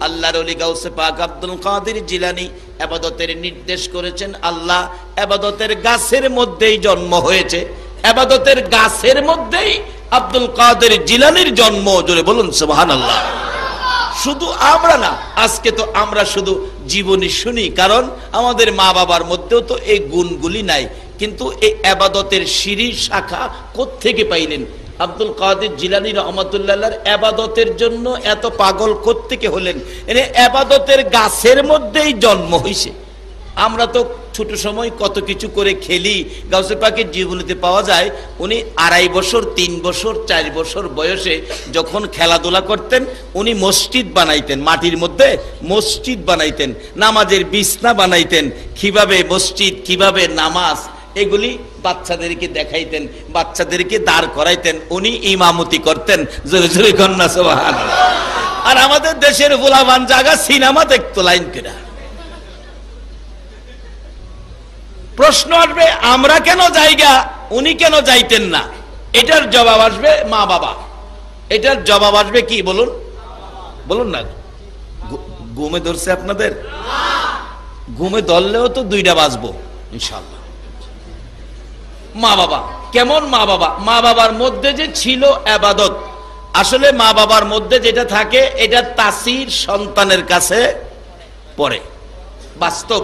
আল্লাহর ওলি গাউসে পাক আব্দুল কাদের জিলানী ইবাদতের নির্দেশ করেছেন। আল্লাহ ইবাদতের গাছের মধ্যেই জন্ম হয়েছে, ইবাদতের গাছের মধ্যেই আব্দুল কাদের জিলানীর জন্ম। জোরে বলুন সুবহানাল্লাহ। শুধু আমরা না, আজকে তো আমরা শুধু জীবনী শুনি, কারণ আমাদের মা বাবার মধ্যেও তো এই গুণগুলি নাই। কিন্তু এই ইবাদতের সিঁড়ি শাখা কোত্থেকে পাইলেন? আব্দুল কাদের জিলানী রহমাতুল্লাহর ইবাদতের জন্য এত পাগল কোত্থেকে হলেন? এনে ইবাদতের গাছের মধ্যেই জন্ম হইছে। আমরা তো ছোট সময় কত কিছু করে খেলি, গাউসে পাকের জীবনীতে পাওয়া যায় উনি 2.5 বছর 3 বছর 4 বছর বয়সে যখন খেলাধুলা করতেন, উনি মসজিদ বানাইতেন, মাটির মধ্যে মসজিদ বানাইতেন, নামাজের বিছনা বানাইতেন, কিভাবে মসজিদ কিভাবে নামাজ এগুলি বাচ্চাদেরকে দেখাইতেন, বাচ্চাদেরকে দাঁড় করাইতেন, উনি ইমামতি করতেন। জোরে জোরে কন্যা সুবহানাল্লাহ। আর আমাদের দেশের গোলামান জায়গা সিনেমা দেখতো লাইন করে। প্রশ্ন আসবে আমরা কেন যাইগা, উনি কেন যাইতেন না? এটার জবাব আসবে মা বাবা। এটার জবাব আসবে কি বলুন, বলুন না। ঘুমে ধরছে আপনাদের? ঘুমে ধরলেও তো 2টা বাজবো ইনশাআল্লাহ। মা বাবা কেমন? মা বাবা, মা বাবার মধ্যে যে ছিল ইবাদত, আসলে মা বাবার মধ্যে যেটা থাকে এটা তাসির সন্তানের কাছে পড়ে। বাস্তব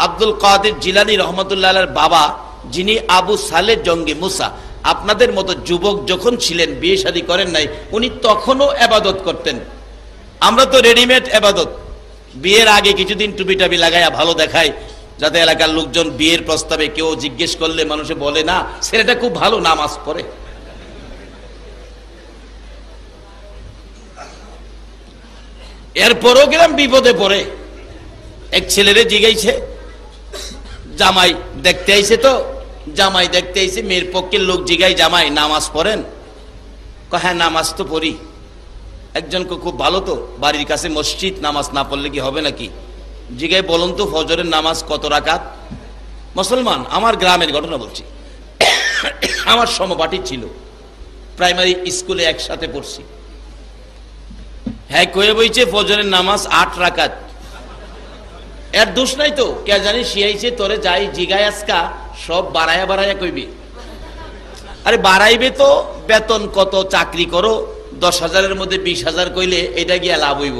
আব্দুল কাদের জিলানী রহমতুল্লাহর বাবা, যিনি আবু সালেহ জঙ্গি মুসা, আপনাদের মতো যুবক যখন ছিলেন, বিয়ে শাদী করেন নাই, উনি তখনও ইবাদত করতেন। আমরা তো রেডিমেড ইবাদত, বিয়ের আগে কিছুদিন টুপি টাপি লাগাইয়া ভালো দেখায়, যাতে এলাকার লোকজন বিয়ের প্রস্তাবে কেউ জিজ্ঞেস করলে মানুষে বলে না ছেলেটা খুব ভালো নামাজ পড়ে। এরপরও গেলাম বিপদে পড়ে। এক ছেলেরে জিগাইছে, জামাই দেখতে আইছে, তো জামাই দেখতে আইছে, মেয়ের পক্ষের লোক জিগাই, জামাই নামাজ পড়েন? হ্যাঁ নামাজ তো পড়ি। একজনকে খুব ভালো তো, বাড়ির কাছে মসজিদ, নামাজ না পড়লে কি হবে নাকি? জিগাই বলুন তো ফজরের নামাজ কত রাকাত? মুসলমান, আমার গ্রামের ঘটনা বলছি। আমার সমপাঠী ছিল, প্রাইমারি স্কুলে একসাথে পড়ছি। হ্যাঁ কয়ে বইছে ফজরের নামাজ 8 রাকাত। এর দোষ নাই তো, কে জানি শিয়াইছে তোরে যাই জিগায় আজকা সব বাড়ায়া বাড়ায়া কইবি। আরে বাড়াইবে তো, বেতন কত, চাকরি করো, 10,000-এর মধ্যে 20,000 কইলে এটা গিয়া লাভ হইব,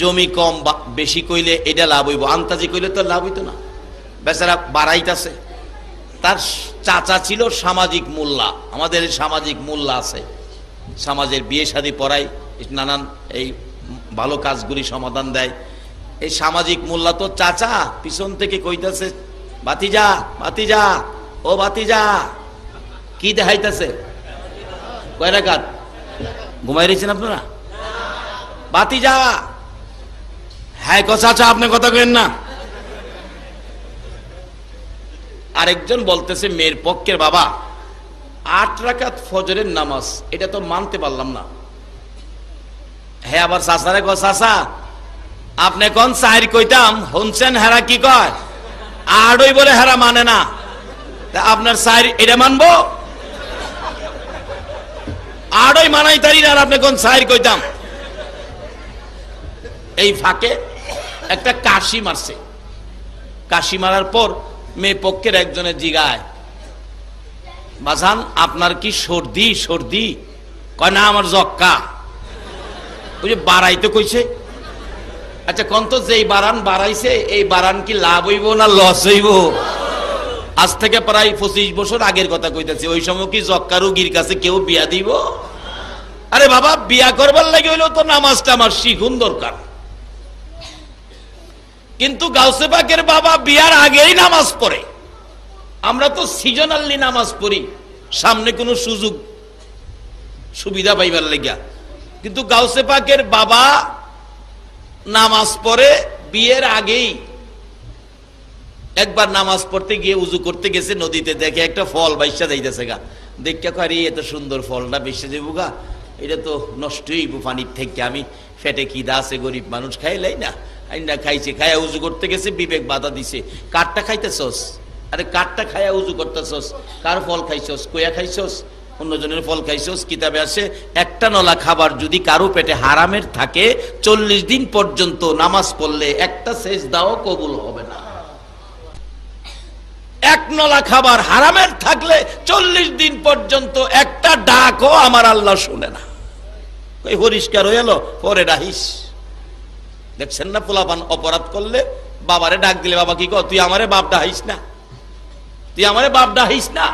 জমি কম বেশি কইলে এটা লাভ হইব, আন্তাজি কইলে তো লাভ হইতো না। বেচারা বাড়াইতাছে। তার চাচা ছিল সামাজিক মোল্লা, আমাদের সামাজিক মোল্লা আছে, সমাজের বিয়ে শাদী পড়ায়, নানান এই ভালো কাজগুলি সমাধান দেয়। এই সামাজিক মোল্লা তো চাচা পিছন থেকে কইতাছে, বাতিজা বাতিজা, ও বাতিজা, কি দেখাইতেছে? কয় রাকাত? ঘুমাই রয়েছেন আপনারা? বাতিজা, হ্যাঁ চাচা আপনি কথা কেন না? আরেকজন বলতেছে মেয়ের পক্ষের বাবা 8 রাকাত ফজরের নামাজ, এটা তো মানতে পারলাম না। হ্যাঁ আবার চাচারে কয়, চাচা আপনি কোন চাহির কইতাম শুনছেন, হেরা কি কয় 8ই বলে, হেরা মানে না, আপনার চাহির এটা মানবো? 8ই মানাই তারি না, আর আপনি কোন চাহির কইতাম? এই ফাঁকে একটা কাশি মারছে। কাশি মারার পর মেয়ে পক্ষের একজনের জিগায়, বাজান আপনার কি সর্দি? সর্দি? কয় না আমার জক্কা। ওই যে বাড়াইতে কইছে। আচ্ছা কোন তো যেই বারান বাড়াইছে, এই বারান কি লাভ হইব না লস হইব? আজ থেকে প্রায় 25 বছর আগের কথা কইতেছে। ওই সময় কি জক্কা রোগীর কাছে কেউ বিয়া দিব? আরে বাবা বিয়া করবার লাগে হইলেও তো নামাজটা আমার শিখুন দরকার। কিন্তু গাউসে পাকের বাবা বিয়ার আগেই নামাজ পড়ে। আমরা তো সিজনালি নামাজ পড়ি, সামনে কোনো সুযোগ সুবিধা পাইবার লাগিয়া। কিন্তু গাউসে পাকের বাবা নামাজ পড়ে বিয়ের আগেই। একবার নামাজ পড়তে গিয়ে উজু করতে গেছে, নদীতে দেখে একটা ফল বাইসা যাইতেছে গা। দেখে কয় এত সুন্দর ফলটা বেসে যাবো গা, এটা তো নষ্ট হইব পানির থেকে, আমি ফেটে খিদা আছে, গরিব মানুষ খাইলাই না, আইনা খাইছে। খায়া উজু করতে গেছে, বিবেক বাধা দিছে, কাঠটা খাইতেছস? আরে কাঠটা খায়া উজু করতেছস? কার ফল খাইছস? কয়া খাইছস? অন্যজনের ফল খাইছস, কিতাবে আছে একটা নলা খাবার যদি কারো পেটে হারামের থাকে 40 দিন পর্যন্ত নামাজ পড়লে একটা সেজদাও কবুল হবে না। এক নলা খাবার হারামের থাকলে 40 দিন পর্যন্ত একটা ডাকও আমার আল্লাহ শুনে না। ওই পরিষ্কার হয়ে এলো, পরে ডাহিস। দেখছেন না, পোলাপান অপরাধ করলে বাবারে ডাক দিলে বাবা কি কর, তুই আমারে বাপ ডাহিস না, তুই আমারে বাপ ডাহিস না।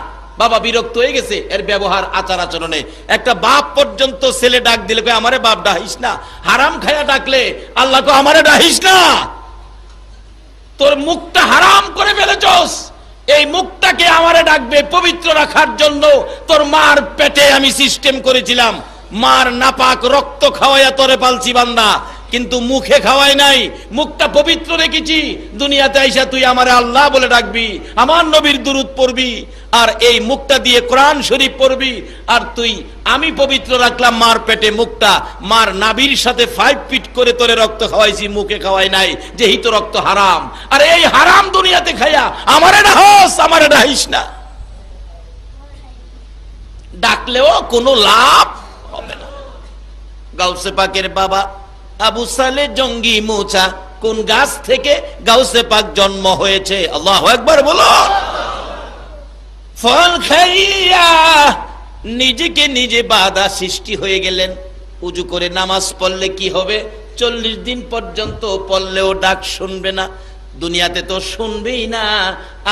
বাবা বিরক্ত হয়ে গেছে এর ব্যবহার আচার আচরণে। একটা বাপ পর্যন্ত ছেলে ডাক দিলে কই আমারে বাপ ডাহিস না। হারাম খায়া ডাকলে আল্লাহ কো আমারে ডাহিস না, তোর মুখটা হারাম করে ফেলেছস। এই মুখটাকে আমারে ডাকবে পবিত্র রাখার জন্য তোর মার পেটে আমি সিস্টেম করেছিলাম, মার নাপাক রক্ত খাওয়াইয়া তোরে পালছি বান্দা, কিন্তু মুখে খাওয়াই নাই, মুখটা পবিত্র রেখেছি। দুনিয়াতে আইসা তুই আমারে আল্লাহ বলে ডাকবি, আমার নবীর দুরূদ পড়বি, আর এই মুখটা দিয়ে কোরআন শরীফ পড়বি। আর তুই, আমি পবিত্র রাখলাম মার পেটে মুখটা, মার নাভির সাথে 5 ফিট করে তোরে রক্ত খাওয়াইছি, মুখে খাওয়াই নাই, যেহেতু রক্ত হারাম। আর এই হারাম দুনিয়াতে খাইয়া আমারে ডাহস, আমারে ডাহিস না। ডাকলেও কোনো লাভ হবে না। গাউসে পাকের বাবা আবু সালে জঙ্গি মুছা কোন গাছ থেকে গাউসে পাক জন্ম হয়েছে? আল্লাহু আকবার বলো। ফল খাইয়া নিজেকে নিজে বাধা সৃষ্টি হয়ে গেলেন। উজু করে নামাজ পড়লে কি হবে? 40 দিন পর্যন্ত পড়লেও ডাক শুনবে না। দুনিয়াতে তো শুনবেই না,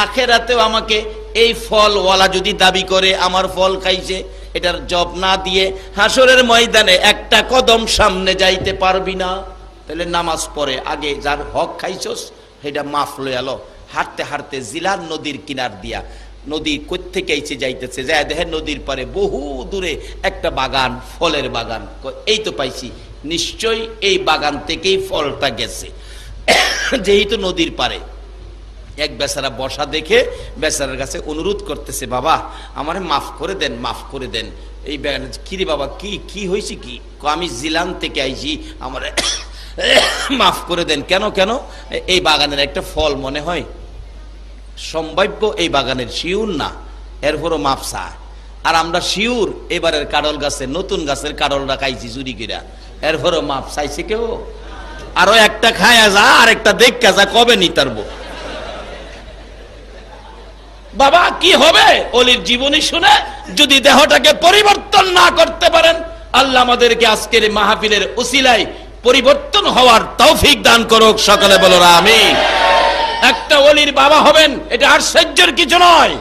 আখেরাতেও আমাকে এই ফলওয়ালা যদি দাবি করে আমার ফল খাইছে, এটার জব না দিয়ে হাসরের ময়দানে একটা কদম সামনে যাইতে পারবি না। তাহলে নামাজ পড়ে আগে যার হক খাইছস সেটা মাফ লই আলো। হাঁটতে হাঁটতে জিলার নদীর কিনার দিয়া, নদী কোত্থেকে আইছে যাইতেছে, যায় দেখে নদীর পারে বহু দূরে একটা বাগান, ফলের বাগান। এই তো পাইছি, নিশ্চয়ই এই বাগান থেকেই ফলটা গেছে, যেহেতু নদীর পারে। এক বেচারা বসা দেখে বেচারার কাছে অনুরোধ করতেছে, বাবা আমারে মাফ করে দেন, মাফ করে দেন। এই কিরে বাবা কি কি হয়েছে কি? আমি জিলান থেকে আইছি, আমারে মাফ করে দেন। কেন কেন? এই বাগানের একটা ফল মনে হয় সম্ভাব্য এই বাগানের শিউর না, এরপরও মাফ চায়। আর আমরা শিউর এবারের কাডল গাছে, নতুন গাছের কাডলটা খাইছি চুরি কিরা, এরপরও মাফ চাইছে কেউ? আরো একটা খায়া যা, আর একটা দেখা যা, কবে নিতারবো? বাবা কি হবে অলির জীবনী শুনে যদি দেহটাকে পরিবর্তন না করতে পারেন? আল্লাহ আমাদেরকে আজকের মাহফিলের উসিলায় পরিবর্তন হওয়ার তৌফিক দান করুক। সকলে বলো আমিন। একটা অলির বাবা হবেন, এটা আশ্চর্যের কিছু নয়।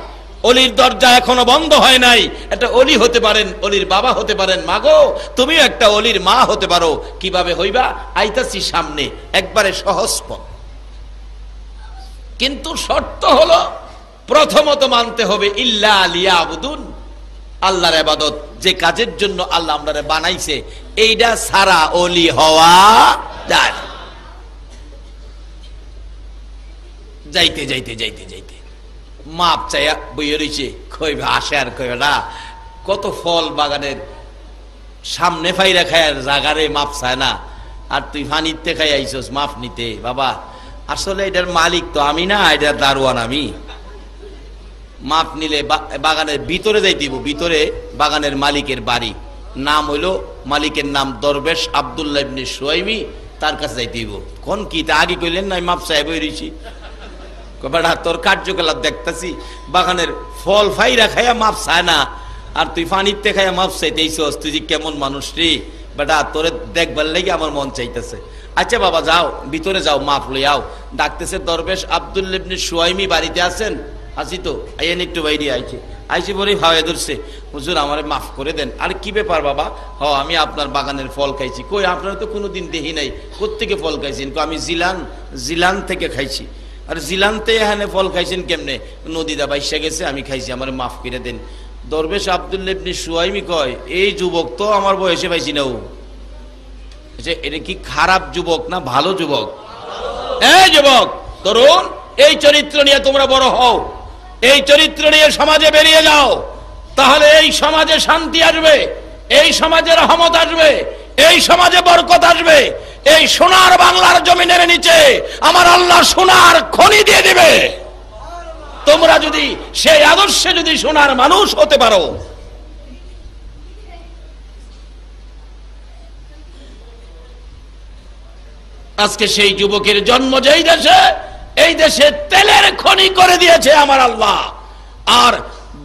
অলির দরজা এখনো বন্ধ হয় নাই, একটা অলি হতে পারেন, অলির বাবা হতে পারেন। মাগো তুমিও একটা অলির মা হতে পারো। কিভাবে হইবা? আইতাছি সামনে, একবারে সহজ পথ। কিন্তু শর্ত হলো প্রথমত মানতে হবে ইল্লা লিয়াবুদুন, আল্লাহর ইবাদত, যে কাজের জন্য আল্লাহ আমাদের বানাইছে এইটা ছাড়া ওলি হওয়া যায় না। যাইতে যাইতে যাইতে যাইতে মাপ চাইয়া বইয়ে রয়েছে, কইবে আসে আর কইবে না। কত ফল বাগানের সামনে ফাইরা খায় জাগারে মাপ চায় না, আর তুই ফানিতে খাই আইছস মাপ নিতে। বাবা আসলে এটার মালিক তো আমি না, এটার দারোয়ান আমি। মাপ নিলে বাগানের ভিতরে যাই দিব, ভিতরে বাগানের মালিকের বাড়ি, নাম হইলো, মালিকের নাম দরবেশ আব্দুল্লাহ ইবনে সুয়াইমি, তার কাছে যাই দিব। কোন কি তা আগে কইলেন না মাপ সাহেব হইছি? বেটা তোর কার্যকলাপ দেখতেছি, বাগানের ফল ফাইরা খাইয়া মাপ চায় না, আর তুই পানিতে খাইয়া মাপ চাইতেইছস। তুই যে কেমন মানুষ রে বেটা, তোরে দেখবার লেগে আমার মন চাইতেছে। আচ্ছা বাবা যাও, ভিতরে যাও, মাপ লই আও। ডাকতেছে দরবেশ আব্দুল্লাহ ইবনে সুয়াইমি বাড়িতে আছেন? আসি তো, আইয়েন একটু বাইরে। আইছি বলেই ভাওয়া ধরছে, হুজুর আমারে মাফ করে দেন। আর কি ব্যাপার বাবা? হ আমি আপনার বাগানের ফল খাইছি। কই আপনারা তো কোনোদিন দেখি নাই, কোত্থেকে ফল খাইছেন? আমি জিলান থেকে খাইছি। আর জিলানতে এখানে ফল খাইছেন কেমনে? নদীটা বাইসা গেছে, আমি খাইছি, আমার মাফ করে দেন। দরবেশ আব্দুল্লাহ ইবনে সুয়াইমি কয়, এই যুবক তো আমার বয়সে পাইছি না। ও এটা কি খারাপ যুবক না ভালো যুবক? এই যুবক তরুণ, এই চরিত্র নিয়ে তোমরা বড় হও, এই চরিত্র নিয়ে সমাজে বেরিয়ে যাও, তাহলে এই সমাজে শান্তি আসবে, এই সমাজে রহমত আসবে, এই সমাজে বরকত আসবে। এই সোনার বাংলার জমিনের নিচে আমার আল্লাহ সোনার খনি দিয়ে দিবে। তোমরা যদি সেই আদর্শে যদি সোনার মানুষ হতে পারো, আজকে সেই যুবকের জন্ম যেই দেশে, এই দেশে তেলের খনি করে দিয়েছে আমার আল্লাহ। আর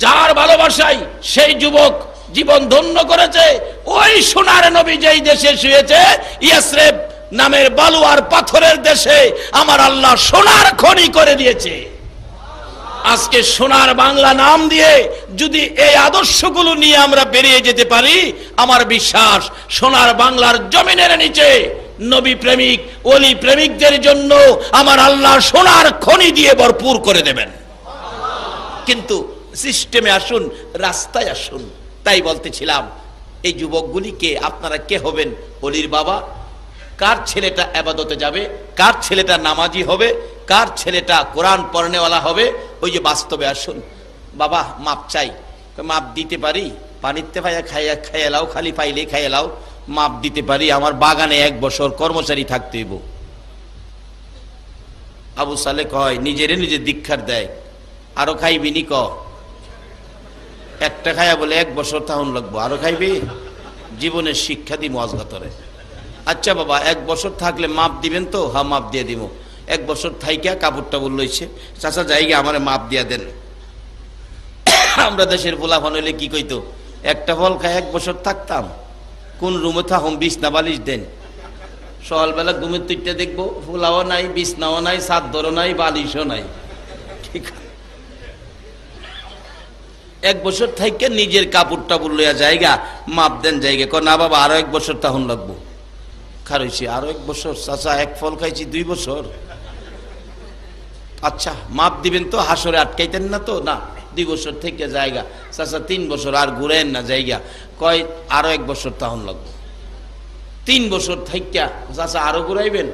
যার ভালোবাসায় সেই যুবক জীবন ধন্য করেছে, ওই সোনার নবী যেই দেশে শুয়েছে, ইয়াসরিব নামের বালু আর পাথরের দেশে আমার আল্লাহ সোনার খনি করে দিয়েছে। আজকে সোনার বাংলা নাম দিয়ে যদি এই আদর্শগুলো নিয়ে আমরা বেরিয়ে যেতে পারি, আমার বিশ্বাস সোনার বাংলার জমিনের নিচে নবী প্রেমিক ওলি প্রেমিকদের জন্য আমার আল্লাহ সোনার খনি দিয়ে ভরপুর করে দেবেন। কিন্তু সিস্টেমে আসুন, রাস্তায় আসুন। তাই বলতেছিলাম, এই যুবকগুলি কে? আপনারা কে হবেন? অলির বাবা? কার ছেলেটা ইবাদতে যাবে? কার ছেলেটা নামাজি হবে? কার ছেলেটা কোরআন পড়নেওয়ালা হবে? ওই যে বাস্তবে আসুন। বাবা মাপ চাই, মাপ দিতে পারি, পানিতে ভাইয়া খাইয়া খাইয়ালাও, খালি পাইলে খাইয়ালাও, মাপ দিতে পারি। আমার বাগানে 1 বছর কর্মচারী থাকতে হইব। আবু সালে কয়, নিজেরে নিজে দীক্ষার দেয়, আরো খাইবি নি? একটা খাইয়া বলে 1 বছর তাহন লাগবো, আরো খাইবি? জীবনের শিক্ষা দিব আজগাতরে। আচ্ছা বাবা 1 বছর থাকলে মাপ দিবেন তো? হ্যাঁ মাপ দিয়ে দিব। 1 বছর থাইকা কাপড় টাপড় লইছে, চাচা জায়গা আমারে মাপ দিয়া দেন। আমরা দেশের পোলাপান হইলে কি কইতো, একটা ফল খাই 1 বছর থাকতাম, কোন রুমে থাকুম, বিছনা বালিশ দেন। সকালবেলা ঘুমের তুইটা দেখবো ফুলাও নাই, বিছনাও নাই, চাদরও নাই, বালিশও নাই। ঠিক 1 বছর থাইকা নিজের কাপড় টাপড় লইয়া জায়গা মাপ দেন জায়গা। না বাবা আরো 1 বছর তখন লাগবো। খারইছি আরো 1 বছর? চাচা 1 ফল খাইছি 2 বছর। আচ্ছা মাপ দিবেন তো? হাসরে আটকাইতেন না তো? না, 2 বছর থেকে জায়গা। চাচা 3 বছর আর ঘুরেন না জায়গা। কয় আরো 1 বছর তখন লাগবো। 3 বছর থাইকা চাচা আরো ঘুরাইবেন?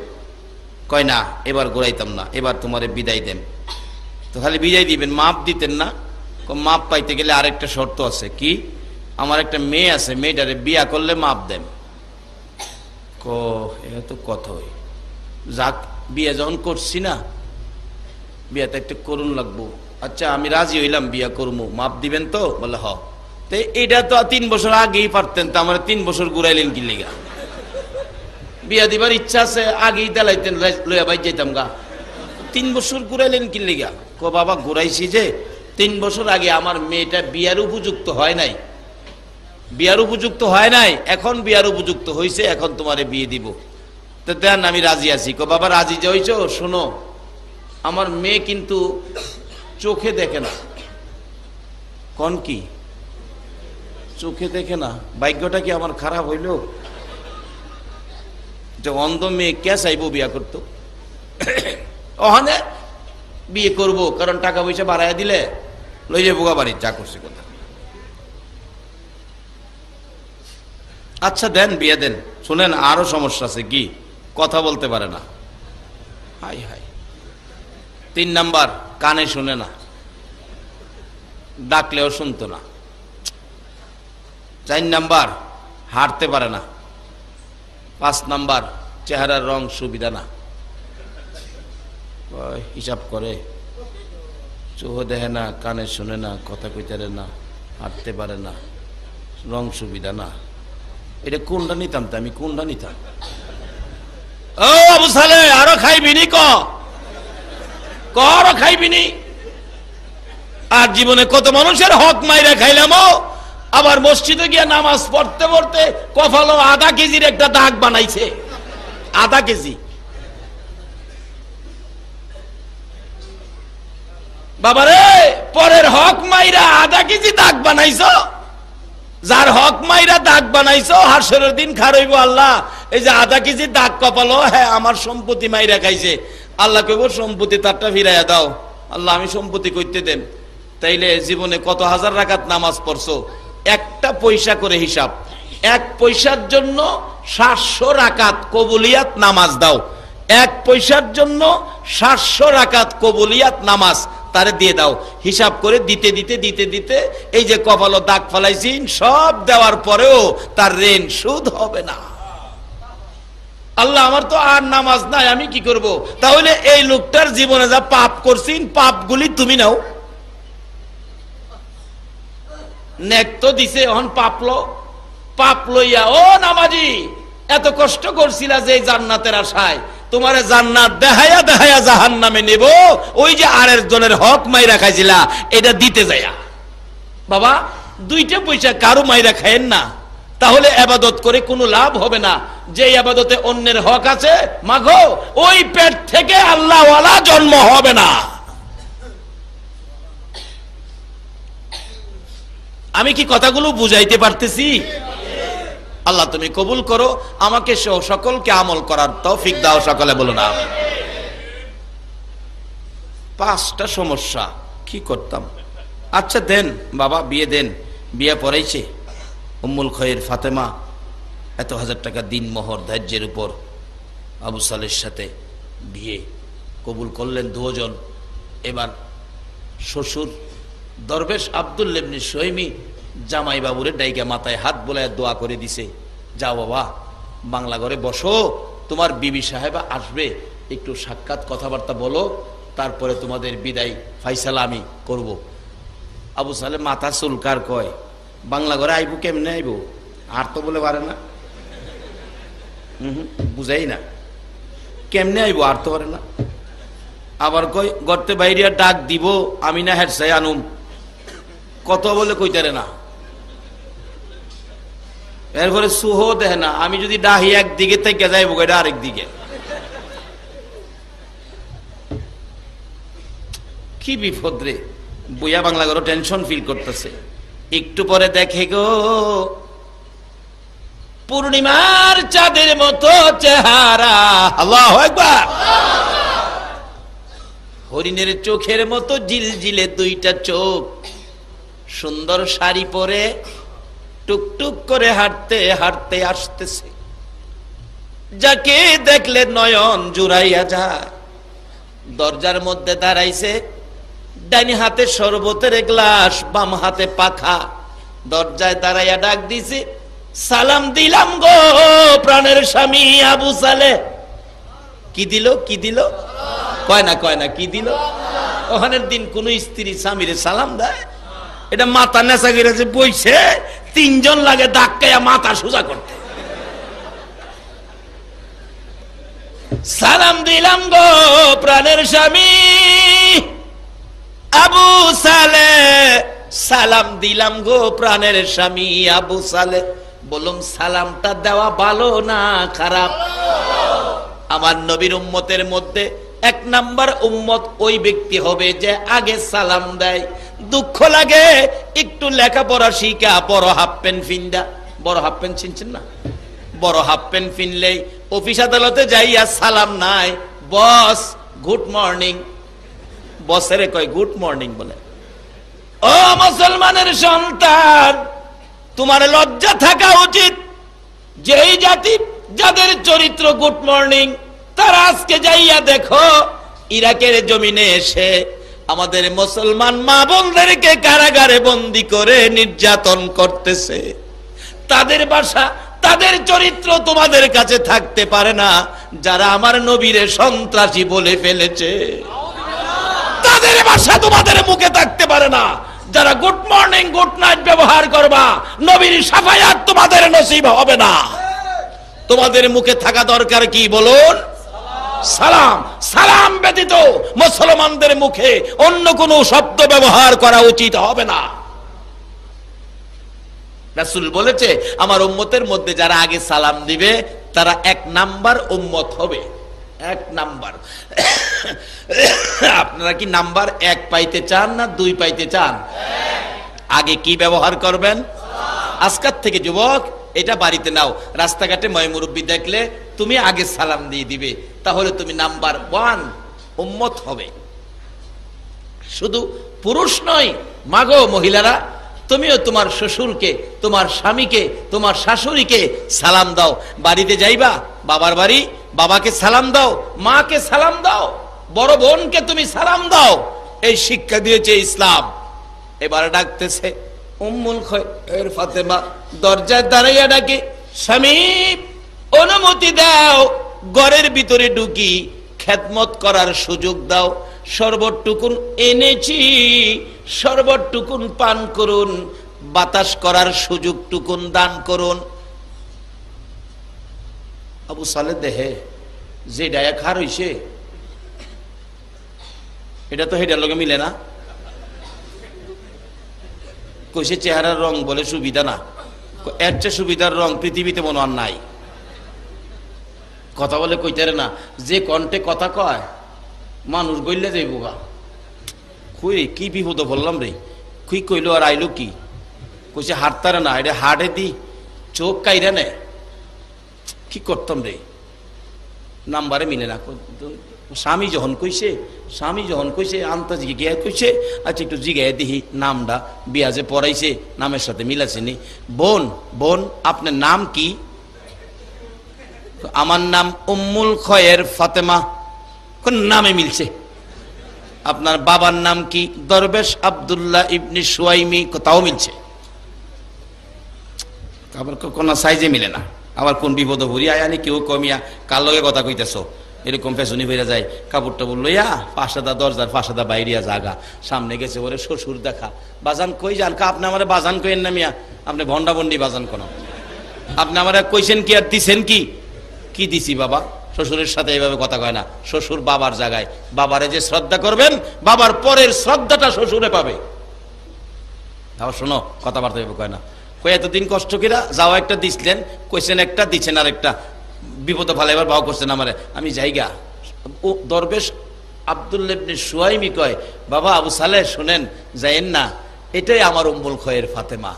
কয় না এবার ঘুরাইতাম না, এবার তোমারে বিদায় দেন। তো খালি বিদায় দিবেন, মাপ দিতেন না? মাপ পাইতে গেলে আরেকটা শর্ত আছে। কি? আমার একটা মেয়ে আছে, মেয়েটারে বিয়া করলে মাপ দেন। এটা তো কথাই। যাক বিয়ে যখন করছি না, বিয়াটা একটু করুন লাগবো। আচ্ছা আমি রাজি হইলাম, বিয়া করবো, মাপ দিবেন তো? বলে হ। তো এটা তো 3 বছর আগেই পারতেন, তো আমার 3 বছর ঘুরাইলেন কি লেগা? বিয়া দিবার ইচ্ছা আছে, আগেই দেলাইতেন, লইয়া বাই যেতাম গা। 3 বছর ঘুরাইলেন কি লেগা? বাবা ঘুরাইছি যে 3 বছর আগে আমার মেয়েটা বিয়ার উপযুক্ত হয় নাই, বিয়ার উপযুক্ত হয় নাই, এখন বিয়ার উপযুক্ত হয়েছে, এখন তোমারে বিয়ে দিব। তো দেন আমি রাজি আছি। বাবা রাজি যে হইছো, শোনো আমার মেয়ে কিন্তু চোখে দেখে না। কোন কি? চোখে দেখে না? ভাগ্যটা কি আমার খারাপ হইল? যে অন্ধ মেয়ে কে চাইবো বিয়া করতো? ওখানে বিয়ে করব, কারণ টাকা পয়সা বাড়াইয়া দিলে লই যাবো বাড়ি, যা করছে কথা। আচ্ছা দেন, বিয়ে দেন। শুনেন আরো সমস্যা আছে। কি? কথা বলতে পারে না। High high. 3 নাম্বার, কানে শুনে না, ডাকলেও শুনতো না। 4 নাম্বার, হাঁটতে পারে না। 5 নাম্বার, চেহারার রং সুবিধা না। হিসাব করে, চোখ দেখে না, কানে শুনে না, কথা কইতে না, হাঁটতে পারে না, রং সুবিধা না। এটা কোনটা নিতাম? তো আমি কোনটা নিতাম? ও আবু সালে আরো খাইবিনি? আরো খাইবিনি? আর জীবনে কত মানুষের হক মাইরা খাইলাম। আবার মসজিদে গিয়ে নামাজ পড়তে পড়তে কপালও আধা কেজির একটা দাগ বানাইছে। আধা কেজি। বাবারে পরের হক মাইরা আধা কেজি দাগ বানাইছো। যার হক মাইরা দাগ বানাইছো, হাসরের দিন খারাইবো আল্লাহ এই যে আধা কেজি দাগ কপালো, হ্যাঁ আমার সম্পত্তি মাইরা খাইছে। আল্লাহ কইব সম্পত্তি তারটা ফিরাইয়া দাও। আল্লাহ আমি সম্পত্তি কইতে দেন। তাইলে জীবনে কত হাজার রাকাত নামাজ পড়ছো? একটা পয়সা করে হিসাব। 1 পয়সার জন্য 700 রাকাত কবুলিয়াত নামাজ দাও। 1 পয়সার জন্য 700 রাকাত কবুলিয়াত নামাজ তারে দিয়ে দাও। হিসাব করে দিতে দিতে দিতে দিতে এই যে কপাল দাগ ফলাইছিন, সব দেওয়ার পরেও তার ঋণ সুদ হবে না। আল্লাহ আমার তো আর নামাজ নাই, আমি কি করব? তাহলে এই লোকটার জীবনে যা পাপ করছিন, পাপগুলি তুমি নাও। নেক তো দিছে, এখন পাপ লইয়া ও নামাজি এত কষ্ট করছিলা যে জান্নাতের আশায়, তোমারে জান্নাত দেখায়া দেখায়া জাহান্নামে নেব, ওই যে আরেক জনের হক মাইরা খাইছিলা এটা দিতে যায়া। বাবা, দুইটা পয়সা কারো মাইরা খায়েন না, তাহলে ইবাদত করে কোনো লাভ হবে না। যে ইবাদতে অন্যের হক আছে, মাগো ওই পেট থেকে আল্লাহ ওয়ালা জন্ম হবে না। আমি কি কথাগুলো বুঝাইতে পারতেছি? আল্লাহ তুমি কবুল করো, আমাকে সকলকে আমল করার তৌফিক দাও, সকলে বলো না। 5টা সমস্যা কি করতাম? আচ্ছা দেন বাবা, বিয়ে দেন। বিয়ে পড়াইছে উম্মুল খৈর ফাতেমা, এত হাজার টাকা দিন মোহর ধার্যের উপর আবু সালের সাথে বিয়ে কবুল করলেন 2 জন। এবার শ্বশুর দরবেশ আব্দুল ইবনে সুহাইমি জামাই বাবুরে ডাইকা মাথায় হাত বোলায় দোয়া করে দিছে, যাও বাবা বাংলা ঘরে বসো, তোমার বিবি সাহেবা আসবে, একটু সাক্ষাৎ কথাবার্তা বলো, তারপরে তোমাদের বিদায় ফাইসালা আমি করব। আবু সালে মাথা চুলকার কয়, বাংলা ঘরে আইবো কেমনে আইবো? আর তো বলে পারে না, বুঝাই না কেমনে আইবো, আর তো পারে না। আবার কয় গর্তে বাইরিয়া ডাক দিব, আমি না হেডসাই আনুম, কত বলে কইতারে না। এরপরে সুহ দেয় না, আমি যদি ডাহি একদিকে থেকে যাইবো এটা আরেক দিকে। কি বিপদ রে। বইয়া বাংলা ঘরে টেনশন ফিল করতেছে। একটু পরে দেখে গো পূর্ণিমার চাঁদের মতো চেহারা, আল্লাহু আকবার, হরিণের চোখের মতো জিলজিলে 2টা চোখ, সুন্দর শাড়ি পরে টুকটুক করে হাঁটতে হাঁটতে আসতেছে। যাকে দেখলে নয়ন জুড়াইয়া যায়। দরজার মধ্যে দাঁড়াইছে, ডাইনি হাতে শরবতের গ্লাস, বাম হাতে পাখা। দরজায় দাঁড়াইয়া ডাক দিছে, সালাম দিলাম গো প্রাণের স্বামী আবু সালে। কি দিল? কি দিল? কয় না কি দিল? ওখানের দিন কোন স্ত্রী স্বামীরে সালাম দেয়? এটা মাথা নেশা গেছে বইছে, 3 জন লাগে ধাক্কায়া মাথা সোজা করতে। সালাম দিলাম গো প্রাণের স্বামী আবু সালে, সালাম দিলাম গো প্রাণের স্বামী আবু সালে। বলুন সালামটা দেওয়া ভালো না খারাপ? আমার নবীর উম্মতের মধ্যে 1 নাম্বার উম্মত ওই ব্যক্তি হবে যে আগে সালাম দেয়। দুঃখ লাগে, একটু লেখাপড়া শিখা বড় হাফ প্যান্ট ফিন্দা, বড় হাফ প্যান্ট চিনছেন না? বড় হাফ প্যান্ট ফিনলেই অফিস আদালতে যাইয়া সালাম নাই, বস গুড মর্নিং, বসেরে কয় গুড মর্নিং বলে। ও মুসলমানের সন্তান, তোমার লজ্জা থাকা উচিত। যেই জাতি যাদের চরিত্র গুড মর্নিং, তারা আজকে যাইয়া দেখো ইরাকের জমিনে এসে আমাদের মুসলমান মা বোনদেরকে কারাগারে বন্দী করে নির্যাতন করতেছে। তাদের ভাষা, তাদের চরিত্র তোমাদের কাছে থাকতে পারে না। যারা আমার নবীরে সন্ত্রাসী বলে ফেলেছে, তাদের ভাষা তোমাদের মুখে থাকতে পারে না। যারা গুড মর্নিং গুড নাইট ব্যবহার করবা, নবীর শাফায়াত তোমাদের নসিব হবে না। তোমাদের মুখে থাকা দরকার কি বলুন? সালাম। সালাম ব্যতীত মুসলমানদের মুখে অন্য কোনো শব্দ ব্যবহার করা উচিত হবে না। রাসূল বলেছে আমার উম্মতের মধ্যে যারা আগে সালাম দিবে তারা 1 নাম্বার উম্মত হবে। 1 নাম্বার। আপনারা কি নাম্বার 1 পাইতে চান না 2 পাইতে চান? আগে কি ব্যবহার করবেন? আজকাল থেকে যুবক এটা বাড়িতে নাও, রাস্তাঘাটে ময়মুরব্বী দেখলে তুমি আগে সালাম দিয়ে দিবে, তাহলে তুমি নাম্বার 1 উম্মত হবে। শুধু পুরুষ নয়, মাগো মহিলারা, তুমিও তোমার শ্বশুরকে, তোমার স্বামীকে, তোমার শাশুড়িকে সালাম দাও। বাড়িতে যাইবা, বাবার বাড়ি, বাবাকে সালাম দাও, মাকে সালাম দাও, বড় বোনকে তুমি সালাম দাও। এই শিক্ষা দিয়েছে ইসলাম। এবার ডাকতেছে উম্মুল খৈর ফাতেমা, দরজায় দাঁড়াইয়া ডাকে, স্বামী অনুমতি দাও, ঘরের ভিতরে ঢুকি, খেদমত করার সুযোগ দাও। শরবতটুকুন এনেছি, শরবতটুকুন পান করুন, বাতাস করার সুযোগটুকুন দান করুন। আবু সালে দেহে যে ডায়া খার হইছে এটা তো হেডার লগে মিলে না। কইছে চেহারার রং বলে সুবিধা না, এর চেয়ে সুবিধার রং পৃথিবীতে মনে আর নাই। কথা বলে কইতারে না, যে কণ্ঠে কথা কয় মানুষ গইলে যাইব গা। খুই কি বিপদ বললাম রে, খুই কইলো আর আইলো কি, কইছে হাঁটতারে না, এটা হাটে দি চোখ কাইরা নে, কি করতাম রে, নাম্বারে মিলে না। স্বামী যখন কইছে আন্তা জিজ্ঞাসা কইছে, আচ্ছা একটু জিজ্ঞাসা দিহি নামটা, বিয়া যে পড়াইছে নামের সাথে মিলাছেনি। বোন বোন আপনার নাম কি? আমার নাম উম্মুল খয়ের ফাতেমা। কোন নামে মিলছে? আপনার বাবার নাম কি? দরবেশ আব্দুল্লাহ ইবনে সুয়াইমি। তাও মিলছে, আবার কোন সাইজে মিলে না। আবার কোন বিপদ ভরি আয়ানি কেউ কমিয়া কার লগে কথা কইতেছ, এরকম পেছনি বেড়ে যায়, কাপড়টা বললো ইয়া পাশাদা দরজার পাশাদা বাইরিয়া জাগা, সামনে গেছে ওরে শ্বশুর দেখা। বাজান কই যান? আপনি আমার বাজান কইেন না মিয়া, আপনি ভন্ডা ভন্ডি বাজান কোন, আপনি আমার কইছেন কি আর দিছেন কি? কি দিছি বাবা? শ্বশুরের সাথে এইভাবে কথা কয় না। শ্বশুর বাবার জায়গায়, বাবারে যে শ্রদ্ধা করবেন বাবার পরের শ্রদ্ধাটা শ্বশুরে পাবে। তাও শোনো, কথাবার্তা কয় না, কই এতদিন কষ্ট কিরা যাও একটা দিছিলেন, কইছেন একটা দিচ্ছেন আর একটা, বিপদ ভালো এবার ভাও করছেন আমারে, আমি যাইগা। ও দরবেশ আব্দুল্লাহ ইবনে সুয়াইমি কয়, বাবা আবু সালেহ শুনেন, যাইেন না, এটাই আমার উম্মুল খয়ের ফাতেমা।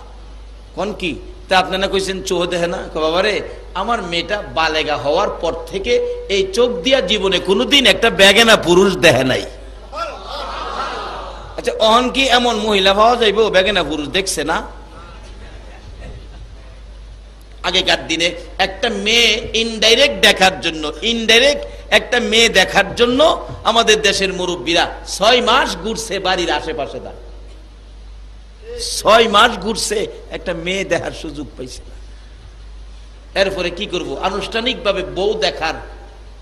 কোন কি? তা আপনি না কইছেন চোখ দেখে না? বাবা রে, আমার মেয়েটা বালেগা হওয়ার পর থেকে এই চোখ দিয়া জীবনে কোনোদিন একটা বেগানা পুরুষ দেখে নাই। আচ্ছা অহন কি এমন মহিলা পাওয়া যাইব বেগানা পুরুষ দেখছে না? আগেকার দিনে একটা মেয়ে ইনডাইরেক্ট দেখার জন্য, একটা মেয়ে দেখার জন্য আমাদের দেশের মুরব্বীরা 6 মাস ঘুরছে বাড়ির আশেপাশে, 6 মাস ঘুরছে, একটা মেয়ে দেখার সুযোগ পাইছে না। এরপরে কি করব? আনুষ্ঠানিকভাবে বউ দেখার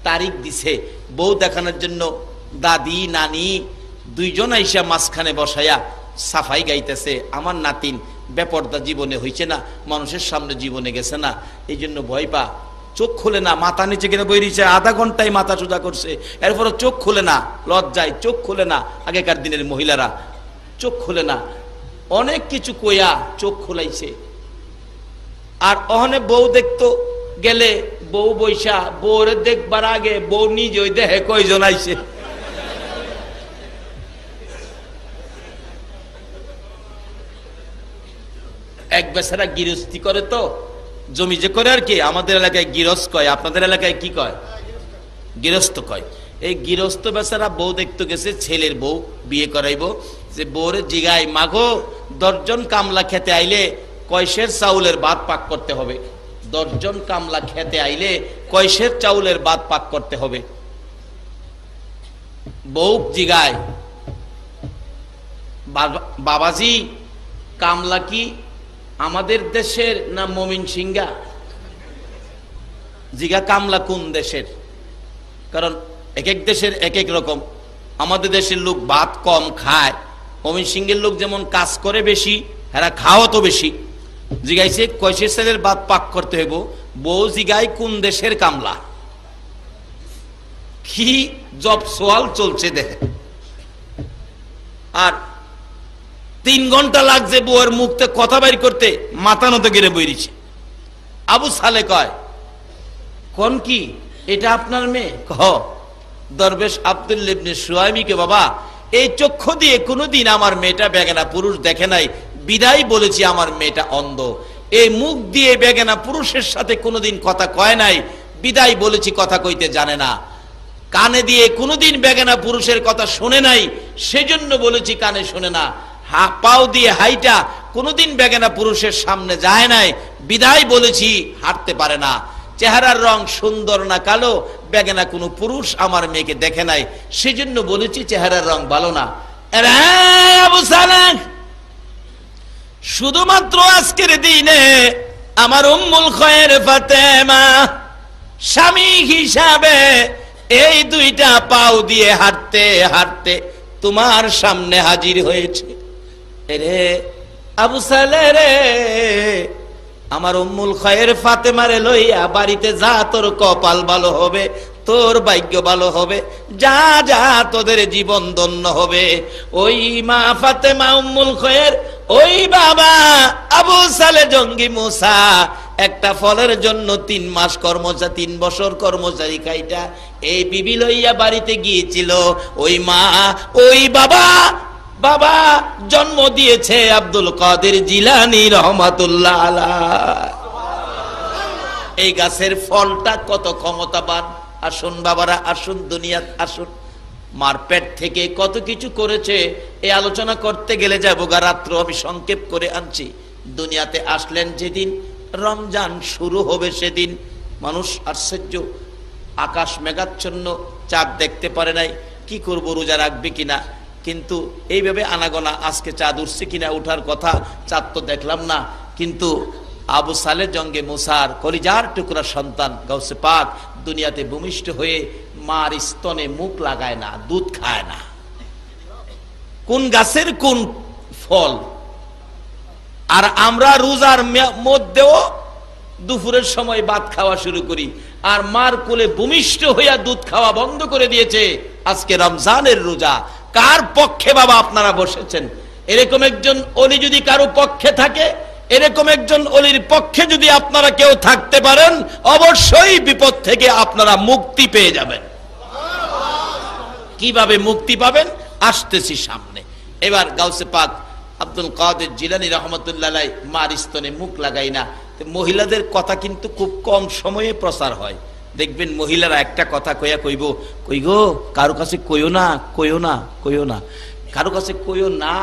তারিখ দিছে। বউ দেখানোর জন্য দাদি নানি দুইজন আইসা মাঝখানে বসায়া সাফাই গাইতেছে, আমার নাতিন বেপরদা জীবনে হইছে না, মানুষের সামনে জীবনে গেছে না, এই জন্য ভয় পা, চোখ খুলে না, মাথা নিচে কিনে বই রয়েছে, আধা ঘন্টায় মাথা সোজা করছে, এরপরে চোখ খুলে না, লজ্জায় চোখ খুলে না। আগেকার দিনের মহিলারা চোখ খুলে না, অনেক কিছু কইয়া চোখ খুলাইছে। আর অহনে বউ দেখতো গেলে, বউ বৈশা বউরে দেখবার আগে বউ নিজে ওই দেহে কয়জন আইছে। এক বেচারা গৃহস্থী করে, তো জমি যে করে আর কি, আমাদের এলাকায় গৃহস্থ কয়, আপনাদের এলাকায় কি কয়? গৃহস্থ কয়। এই গৃহস্থ বেচারা বউ দেখতে গেছে, ছেলের বউ বিয়ে করাইব, যে বউরে জিগাই, মাগো 10 জন কামলা খেতে আইলে কয়সের চাউলের ভাত পাক করতে হবে? 10 জন কামলা খেতে আইলে কয়সের চাউলের ভাত পাক করতে হবে? বউ জিগায়, বাবাজি কামলা কি আমাদের দেশের না মমিন সিংহা? জিগা কামলা কোন দেশের? কারণ এক এক দেশের এক এক রকম। আমাদের দেশের লোক ভাত কম খায়, মমিন সিংহের লোক যেমন কাজ করে বেশি, এরা খাওয়া তো বেশি। জিগাইছে কয়সের ছেলের ভাত পাক করতে হইব? বউ জিগাই কোন দেশের কামলা? কি জব সোয়াল চলছে দেখে। আর 3 ঘন্টা লাগছে বউয়ের মুখতে কথা বাইর করতে, মাথা নত গেড়ে বইরিছে। আবু সালে কয়, কোন কি এটা আপনার মেয়ে? কহ দরবেশ আব্দুল্লাহ ইবনে সুয়াইমিকে, বাবা এই চক্ষু দিয়ে কোনোদিন আমার মেয়েটা বেগানা পুরুষ দেখে নাই, বিদায় বলেছি আমার মেয়েটা অন্ধ। এই মুখ দিয়ে বেগানা পুরুষের সাথে কোনোদিন কথা কয় নাই, বিদায় বলেছি কথা কইতে জানে না। কানে দিয়ে কোনোদিন বেগানা পুরুষের কথা শুনে নাই, সেজন্য বলেছি কানে শুনে না। পাও দিয়ে হাইটা কোনোদিন বেগানা পুরুষের সামনে যায় নাই, বিদায় বলেছি হাঁটতে পারে না। চেহারার রং সুন্দর না কালো, বেগানা কোনো পুরুষ আমার মেয়েকে দেখে নাই, সেজন্য বলেছি চেহারার রং ভালো না। আবু সালেহ, শুধুমাত্র আজকের দিনে আমার উম্মুল খয়ের ফাতেমা স্বামী হিসাবে এই 2টা পাও দিয়ে হাঁটতে হাঁটতে তোমার সামনে হাজির হয়েছে। রে আবু সালেহ রে, আমার উম্মুল খয়ের ফাতেমারে লইয়া বাড়িতে যা, তোর কপাল ভালো হবে, তোর ভাগ্য ভালো হবে, যা যা তোদের জীবন ধন্য হবে। ওই মা ফাতেমা উম্মুল খয়ের, ওই বাবা আবু সালে জঙ্গি মুসা একটা ফলের জন্য 3 মাস কর্মচারী, 3 বছর কর্মচারী খাইটা এই বিবি লইয়া বাড়িতে গিয়েছিল। ওই মা ওই বাবা বাবা জন্ম দিয়েছে আব্দুল কাদের জিলানী রহমাতুল্লাহ আলাইহি। এই গাছের ফলটা কত ক্ষমতাবান। আসুন বাবারা, আসুন দুনিয়াত আসুন। মার পেট থেকে কত কিছু করেছে, এই আলোচনা করতে গেলে যাবো গা রাত্র, আমি সংক্ষেপ করে আনছি। দুনিয়াতে আসলেন যেদিন রমজান শুরু হবে সেদিন মানুষ আশ্চর্য, আকাশ মেঘাচ্ছন্ন, চাঁদ দেখতে পারে নাই, কি করব রোজা রাখবে কিনা। কিন্তু এইভাবে আনাগোনা আজকে চাঁদ উঠছে কিনা, উঠার কথা, চাঁদ তো দেখলাম না। কিন্তু আবু সালে জঙ্গে মুসার কলিজার টুকরা সন্তান গাউসে পাক দুনিয়াতে ভূমিষ্ঠ হয়ে মার স্তনে মুখ লাগায় না, দুধ খায় না। কোন গাছের কোন ফল। আর আমরা রোজার মধ্যেও দুপুরের সময় ভাত খাওয়া শুরু করি, আর মার কোলে ভূমিষ্ঠ হইয়া দুধ খাওয়া বন্ধ করে দিয়েছে। আজকে রমজানের রোজা, কার পক্ষে বাবা আপনারা বসেছেন? এরকম একজন অলি যদি কারো পক্ষে থাকে, এরকম একজন অলির পক্ষে যদি আপনারা কেউ থাকতে পারেন, অবশ্যই বিপদ থেকে আপনারা মুক্তি পেয়ে যাবেন। কিভাবে মুক্তি পাবেন আসতেছি সামনে। এবার গাউসে পাক আব্দুল কাদের জিলানী রহমাতুল্লাহ আলাইহি মার স্তনে মুখ লাগাই না। মহিলাদের কথা কিন্তু খুব কম সময়ে প্রচার হয়। দেখবেন মহিলারা একটা কথা কইয়া কইব, কই গো কারো কাছে কইও না, কইও না, কইও না, কারো কাছে কইও না,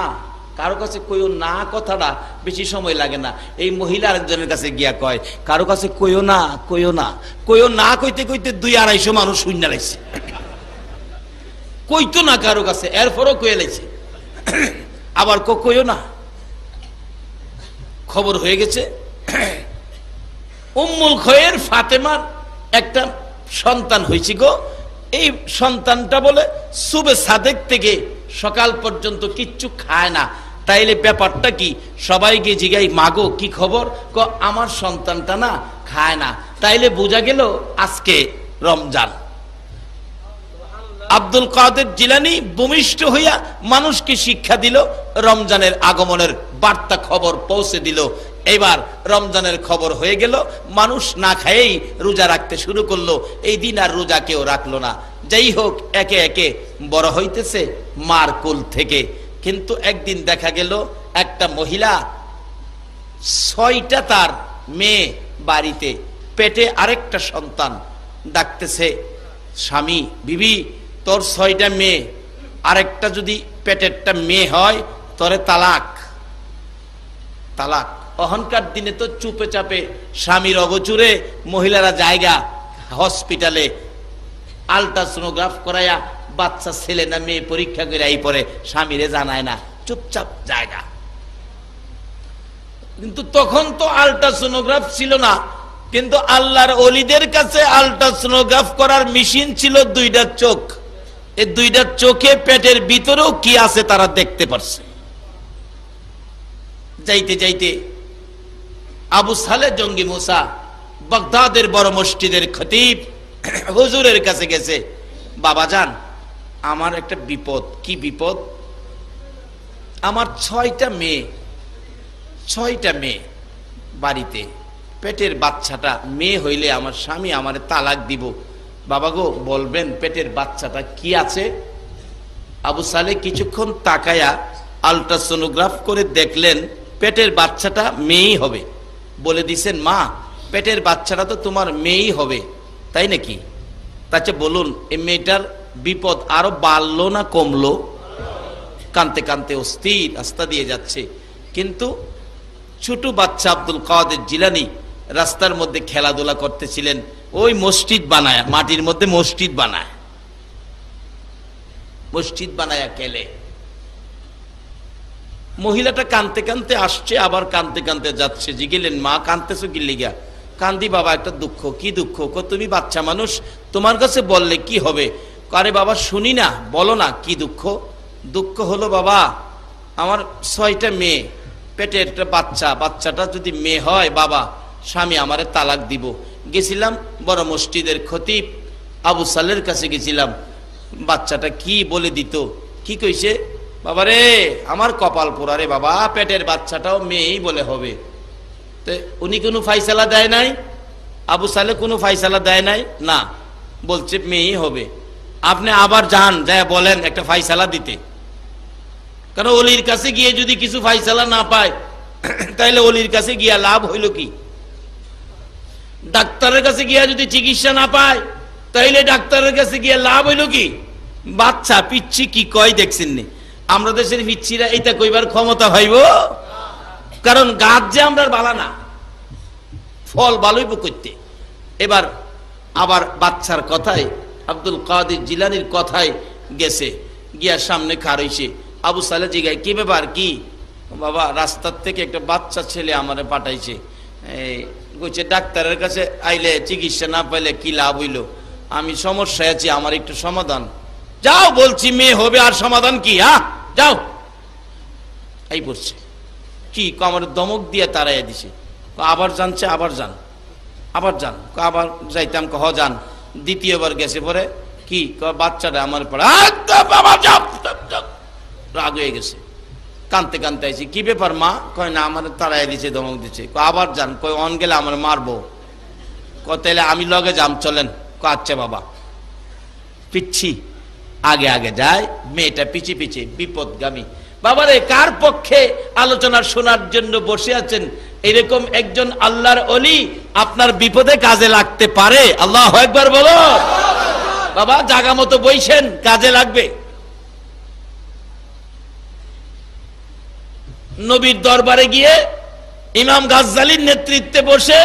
কারো কাছে কইও না। কথাটা বেশি সময় লাগে না। এই মহিলা আরেকজনের কাছে গিয়া কয়, কারো কাছে কইও না, কইও না, কইও না। কইতে কইতে 200-250 মানুষ শূন্য লাইছে, কইতো না কারো কাছে, এরপরও কয়ে লাইছে। আবার কইও না। খবর হয়ে গেছে উম্মুল খয়ের ফাতেমার একটা সন্তান হয়েছে গো। এই সন্তানটা বলে সুবে সাদেক থেকে সকাল পর্যন্ত কিচ্ছু খায় না। তাইলে ব্যাপারটা কি? সবাইকে জিগাই, মাগো কি খবর? আমার সন্তানটা না খায় না। তাইলে বোঝা গেল আজকে রমজান। আব্দুল কাদের জিলানী ভূমিষ্ঠ হইয়া মানুষকে শিক্ষা দিল, রমজানের আগমনের বার্তা খবর পৌঁছে দিল। এবার রমজানের খবর হয়ে গেল, মানুষ না খায়েই রোজা রাখতে শুরু করলো। এই দিন আর রোজা কেউ রাখলো না। যাই হোক, একে একে বড় হইতেছে মার কোল থেকে। কিন্তু একদিন দেখা গেল একটা মহিলা, 6টা তার মেয়ে বাড়িতে, পেটে আরেকটা সন্তান। ডাকতেছে স্বামী, বিবি তোর 6টা মেয়ে, আরেকটা যদি পেটেরটা মেয়ে হয় তোরে তালাক। তালাক। অহংকার দিনে তো চুপে চাপে স্বামীর অগোচরে মহিলারা জায়গা হসপিটালে আলট্রাসোনোগ্রাফ করাইয়া বাচ্চা ছেলে না মেয়ে পরীক্ষা করে এই পরে স্বামীরে জানায় না, চুপচাপ জায়গা। কিন্তু তখন তো আলট্রাসোনোগ্রাফ ছিল না, কিন্তু আল্লাহর ওলিদের কাছে আলট্রাসোনোগ্রাফ করার মেশিন ছিল 2টা চোখ। এই 2টা চোখে পেটের ভিতরেও কি আছে তারা দেখতে পারছে। যাইতে যাইতে আবু সালে জঙ্গি মুসা বাগদাদের বড় মসজিদের খতিব হুজুরের কাছে গেছে, বাবা যান আমার একটা বিপদ। কি বিপদ? আমার 6টা মেয়ে, 6টা মেয়ে বাড়িতে, পেটের বাচ্চাটা মেয়ে হইলে আমার স্বামী আমারে তালাক দিব। বাবা গো বলবেন পেটের বাচ্চাটা কি আছে? আবু সালে কিছুক্ষণ তাকায়া আলট্রাসোনোগ্রাফ করে দেখলেন পেটের বাচ্চাটা মেয়েই হবে। বলে দিছেন, মা পেটের বাচ্চাটা তো তোমার মেয়েই হবে, তাই নাকি? তাছে বলুন এই মেয়েটার বিপদ আরো বাড়লো না কমলো? কানতে কানতে অস্থির রাস্তা দিয়ে যাচ্ছে। কিন্তু ছোট বাচ্চা আব্দুল কাদের জিলানী রাস্তার মধ্যে খেলাধুলা করতেছিলেন। ওই মসজিদ বানায়, মাটির মধ্যে মসজিদ বানায়, মসজিদ বানায়া খেলে। মহিলাটা কানতে কানতে আসছে, আবার কানতে কানতে যাচ্ছে। জিগেলেন, মা কানতেছো কি লিগা? কান্দি বাবা একটা দুঃখ। কি দুঃখ? তুমি বাচ্চা মানুষ, তোমার কাছে বললে কি হবে? আরে বাবা শুনি না, বলো না কি দুঃখ? দুঃখ হলো বাবা আমার 6টা মেয়ে, পেটে একটা বাচ্চা, বাচ্চাটা যদি মেয়ে হয় বাবা স্বামী আমারে তালাক দিব। গেছিলাম বড় মসজিদের খতিব আবু সালের কাছে গেছিলাম, বাচ্চাটা কি বলে দিত, কি কইছে, বাবারে আমার কপাল পোড়া রে বাবা, পেটের বাচ্চাটাও মেয়েই বলে হবে। তো উনি কোনো ফাইসালা দেয় নাই, আবু সালে কোনো ফাইসালা দেয় নাই, না বলছে মেয়েই হবে। আপনি আবার যান, যায় বলেন একটা ফাইসালা দিতে, কারণ অলির কাছে গিয়ে যদি কিছু ফাইসালা না পায় তাহলে অলির কাছে গিয়া লাভ হইল কি? ডাক্তারের কাছে গিয়া যদি চিকিৎসা না পায় তাইলে ডাক্তারের কাছে গিয়া লাভ হইল কি? বাচ্চা পিচ্ছি কি কয় দেখছেন নি? আমরা দেশের পিচ্ছিরা এটা কইবার ক্ষমতা ভাইব, কারণ গাছ যে আমরা বালা না, ফল ভালোইব করতে। এবার আবার বাচ্চার কথায় আব্দুল কাদের জিলানির কথায় গেছে, গিয়া সামনে খার হইছে। আবু সালে জিগায় কি ব্যাপার কি? বাবা রাস্তার থেকে একটা বাচ্চা ছেলে আমারে পাঠাইছে, কইছে ডাক্তারের কাছে আইলে চিকিৎসা না পাইলে কি লাভ হইল, আমি সমস্যায় আছি, আমার একটু সমাধান। যাও বলছি মেয়ে হবে, আর সমাধান কি? যাও। এই পড়ছে কি আমার দমক দিয়ে তাড়াইয়া দিছে। আবার জানছে, আবার যান, আবার যান, আবার যাইতাম, কহ যান। দ্বিতীয়বার গেছে পরে কি বাচ্চাটা আমার পড়া, রাগ হয়ে গেছে, কানতে কানতে আইছি। কি ব্যাপার মা? কয় না আমার তাড়াইয়া দিছে, দমক দিচ্ছে। আবার যান, কয় অন গেলে আমার মারবো। তাইলে আমি লগে যাম, চলেন। আচ্ছা বাবা। পিচ্ছি আগে আগে যায়, মেয়েটা পিছিয়ে পিছিয়ে বিপদগামী। বাবারে কার পক্ষে আলোচনা শোনার জন্য বসে আছেন? এরকম একজন আল্লাহর ওলি আপনার বিপদে কাজে লাগতে পারে। আল্লাহু আকবার বলো। বাবা জায়গা মতো বইছেন, কাজে লাগবে। নবীর দরবারে গিয়ে ইমাম গাজ্জালির নেতৃত্বে বসে